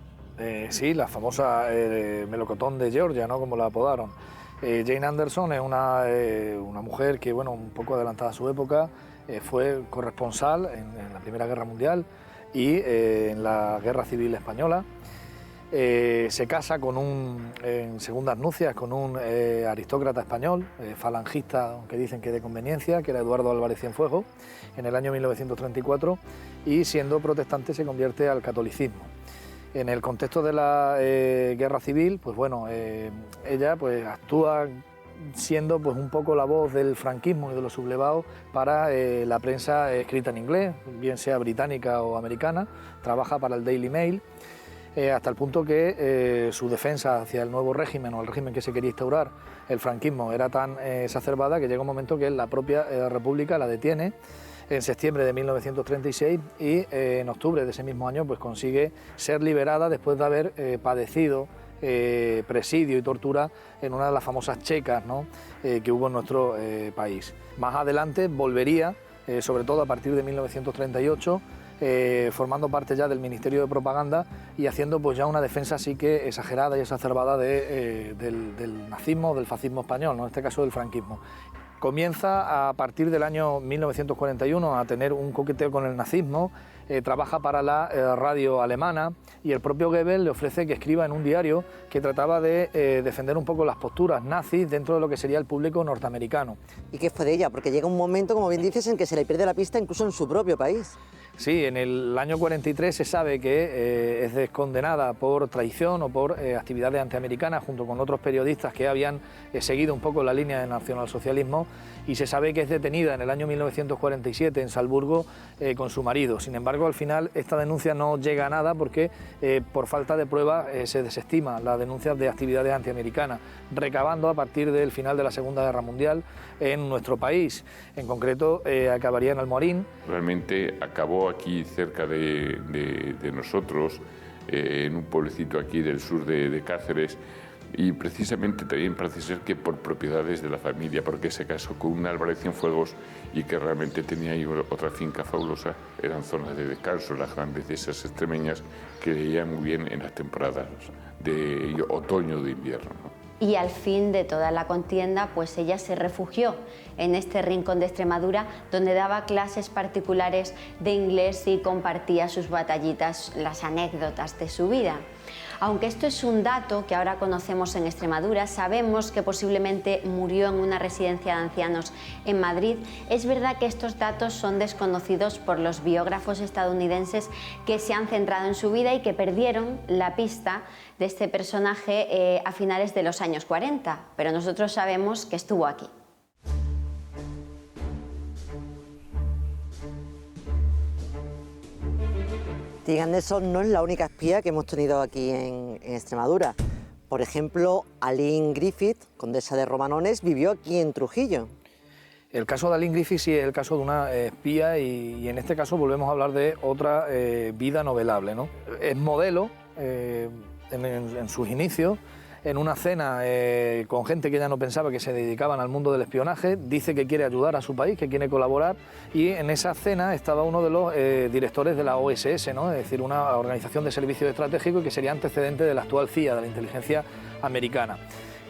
Sí, la famosa melocotón de Georgia, ¿no?, como la apodaron. Jane Anderson es una mujer que, bueno, un poco adelantada a su época, fue corresponsal en la Primera Guerra Mundial y en la Guerra Civil Española. Se casa en segundas nupcias con un aristócrata español, falangista, aunque dicen que de conveniencia, que era Eduardo Álvarez Cienfuegos, en el año 1934, y siendo protestante se convierte al catolicismo. En el contexto de la Guerra Civil, pues bueno, ella pues actúa siendo pues un poco la voz del franquismo y de los sublevados para la prensa escrita en inglés, bien sea británica o americana. Trabaja para el Daily Mail, hasta el punto que su defensa hacia el nuevo régimen o el régimen que se quería instaurar, el franquismo, era tan exacerbada que llega un momento que la propia República la detiene en septiembre de 1936 y en octubre de ese mismo año pues consigue ser liberada después de haber padecido presidio y tortura en una de las famosas checas, ¿no?, que hubo en nuestro país. Más adelante volvería, sobre todo a partir de 1938, formando parte ya del Ministerio de Propaganda y haciendo pues ya una defensa así que exagerada y exacerbada del nazismo, del fascismo español, ¿no?, en este caso del franquismo. Comienza a partir del año 1941 a tener un coqueteo con el nazismo, trabaja para la radio alemana y el propio Goebbels le ofrece que escriba en un diario que trataba de defender un poco las posturas nazis dentro de lo que sería el público norteamericano. ¿Y qué fue de ella? Porque llega un momento, como bien dices, en que se le pierde la pista incluso en su propio país. Sí, en el año 43 se sabe que es descondenada por traición o por actividades antiamericanas junto con otros periodistas que habían seguido un poco la línea del nacionalsocialismo, y se sabe que es detenida en el año 1947 en Salzburgo con su marido. Sin embargo, al final esta denuncia no llega a nada porque por falta de pruebas se desestima las denuncias de actividades antiamericanas, recabando a partir del final de la Segunda Guerra Mundial en nuestro país. En concreto, acabaría en Almoharín. Realmente acabó aquí cerca de nosotros, en un pueblecito aquí del sur de Cáceres, y precisamente también parece ser que por propiedades de la familia, porque se casó con un Álvarez Cienfuegos y que realmente tenía ahí otra finca fabulosa. Eran zonas de descanso, las grandes de esas extremeñas, que veían muy bien en las temporadas de otoño o de invierno, ¿no? Y al fin de toda la contienda, pues ella se refugió en este rincón de Extremadura, donde daba clases particulares de inglés y compartía sus batallitas, las anécdotas de su vida. Aunque esto es un dato que ahora conocemos en Extremadura, sabemos que posiblemente murió en una residencia de ancianos en Madrid. Es verdad que estos datos son desconocidos por los biógrafos estadounidenses que se han centrado en su vida y que perdieron la pista de este personaje a finales de los años 40, pero nosotros sabemos que estuvo aquí. Jane Anderson no es la única espía que hemos tenido aquí en Extremadura. Por ejemplo, Aline Griffith, condesa de Romanones, vivió aquí en Trujillo. El caso de Aline Griffith sí es el caso de una espía y en este caso volvemos a hablar de otra vida novelable, ¿no? Es modelo en sus inicios, en una cena con gente que ella no pensaba que se dedicaban al mundo del espionaje, dice que quiere ayudar a su país, que quiere colaborar, y en esa cena estaba uno de los directores de la OSS, ¿no?, es decir, una organización de servicio estratégico que sería antecedente de la actual CIA, de la inteligencia americana.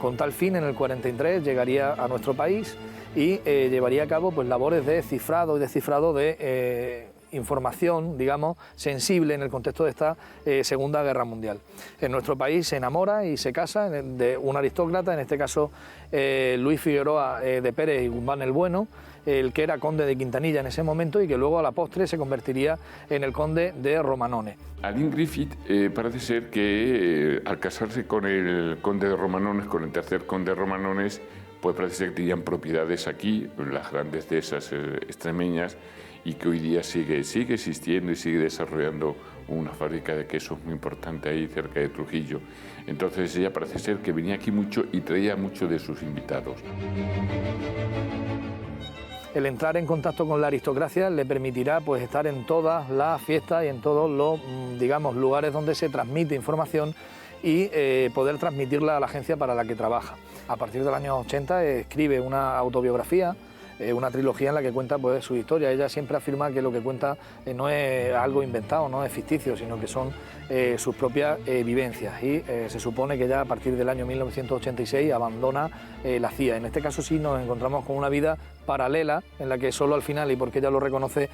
Con tal fin, en el 43 llegaría a nuestro país y llevaría a cabo pues labores de cifrado y descifrado de información, digamos, sensible en el contexto de esta Segunda Guerra Mundial. En nuestro país se enamora y se casa de un aristócrata, en este caso Luis Figueroa de Pérez y Guzmán el Bueno, el que era conde de Quintanilla en ese momento y que luego a la postre se convertiría en el conde de Romanone. Aline Griffith parece ser que al casarse con el conde de Romanones, con el tercer conde de Romanones, pues parece ser que tenían propiedades aquí, las grandes dehesas extremeñas, y que hoy día sigue existiendo y sigue desarrollando una fábrica de quesos muy importante ahí cerca de Trujillo. Entonces ella parece ser que venía aquí mucho y traía mucho de sus invitados. El entrar en contacto con la aristocracia le permitirá pues estar en todas las fiestas y en todos los, digamos, lugares donde se transmite información y poder transmitirla a la agencia para la que trabaja. A partir del año 80 escribe una autobiografía, una trilogía en la que cuenta pues su historia. Ella siempre afirma que lo que cuenta no es algo inventado, no es ficticio, sino que son sus propias vivencias, y se supone que ya a partir del año 1986 abandona la CIA. En este caso sí nos encontramos con una vida paralela en la que solo al final, y porque ella lo reconoce,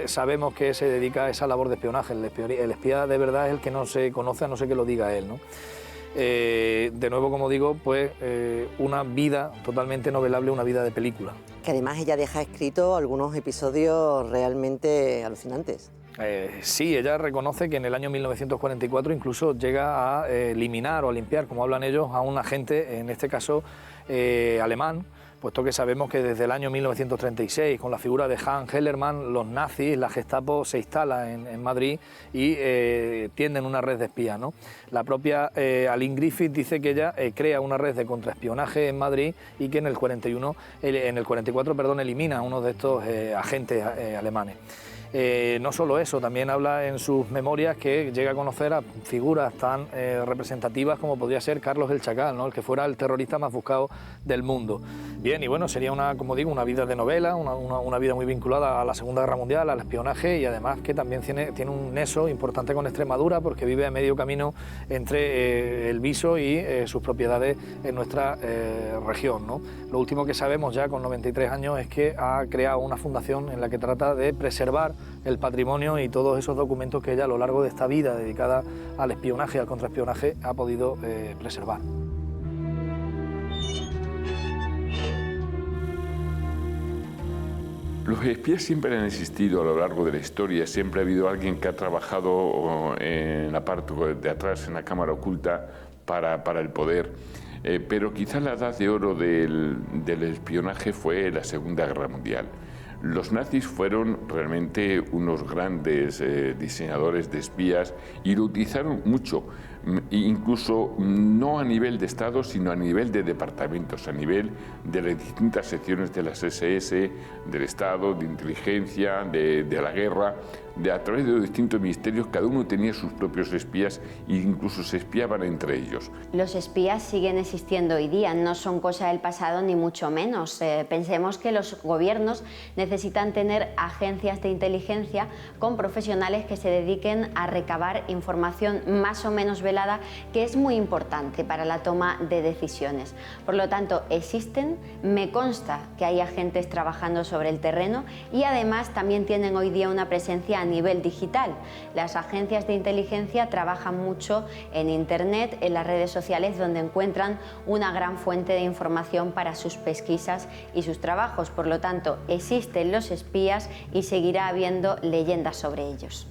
sabemos que se dedica a esa labor de espionaje. El espía de verdad es el que no se conoce a no ser que lo diga él, ¿no? De nuevo, como digo, pues una vida totalmente novelable, una vida de película. Que además ella deja escrito algunos episodios realmente alucinantes. Sí, ella reconoce que en el año 1944 incluso llega a eliminar o a limpiar, como hablan ellos, a un agente, en este caso alemán, puesto que sabemos que desde el año 1936, con la figura de Hans Hellermann, los nazis, la Gestapo se instala en Madrid y tienden una red de espías, ¿no? La propia Aline Griffith dice que ella crea una red de contraespionaje en Madrid y que en el 44 elimina a uno de estos agentes alemanes. No solo eso, también habla en sus memorias que llega a conocer a figuras tan representativas como podría ser Carlos el Chacal, ¿no? El que fuera el terrorista más buscado del mundo. Bien, y bueno, sería como digo, una vida de novela, una vida muy vinculada a la Segunda Guerra Mundial, al espionaje, y además que también tiene un nexo importante con Extremadura, porque vive a medio camino entre el Viso y sus propiedades en nuestra región, ¿no? Lo último que sabemos ya con 93 años es que ha creado una fundación en la que trata de preservar el patrimonio y todos esos documentos que ella a lo largo de esta vida dedicada al espionaje y al contraespionaje ha podido preservar. Los espías siempre han existido a lo largo de la historia, siempre ha habido alguien que ha trabajado en la parte de atrás, en la cámara oculta, para el poder. Pero quizás la edad de oro del espionaje fue la Segunda Guerra Mundial. Los nazis fueron realmente unos grandes diseñadores de espías y lo utilizaron mucho, incluso no a nivel de Estado, sino a nivel de departamentos, a nivel de las distintas secciones de las SS, del Estado, de inteligencia, de la guerra, a través de los distintos ministerios. Cada uno tenía sus propios espías e incluso se espiaban entre ellos. Los espías siguen existiendo hoy día, no son cosa del pasado ni mucho menos. Pensemos que los gobiernos necesitan tener agencias de inteligencia con profesionales que se dediquen a recabar información más o menos velada, que es muy importante para la toma de decisiones. Por lo tanto, existen, me consta que hay agentes trabajando sobre el terreno y además también tienen hoy día una presencia a nivel digital. Las agencias de inteligencia trabajan mucho en Internet, en las redes sociales, donde encuentran una gran fuente de información para sus pesquisas y sus trabajos. Por lo tanto, existen los espías y seguirá habiendo leyendas sobre ellos.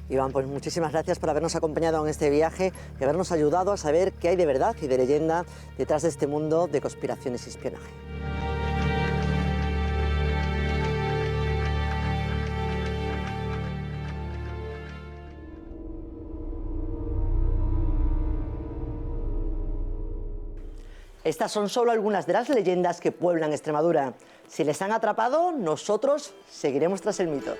Iván, pues muchísimas gracias por habernos acompañado en este viaje y habernos ayudado a saber qué hay de verdad y de leyenda detrás de este mundo de conspiraciones y espionaje. Estas son solo algunas de las leyendas que pueblan Extremadura. Si les han atrapado, nosotros seguiremos tras el mito.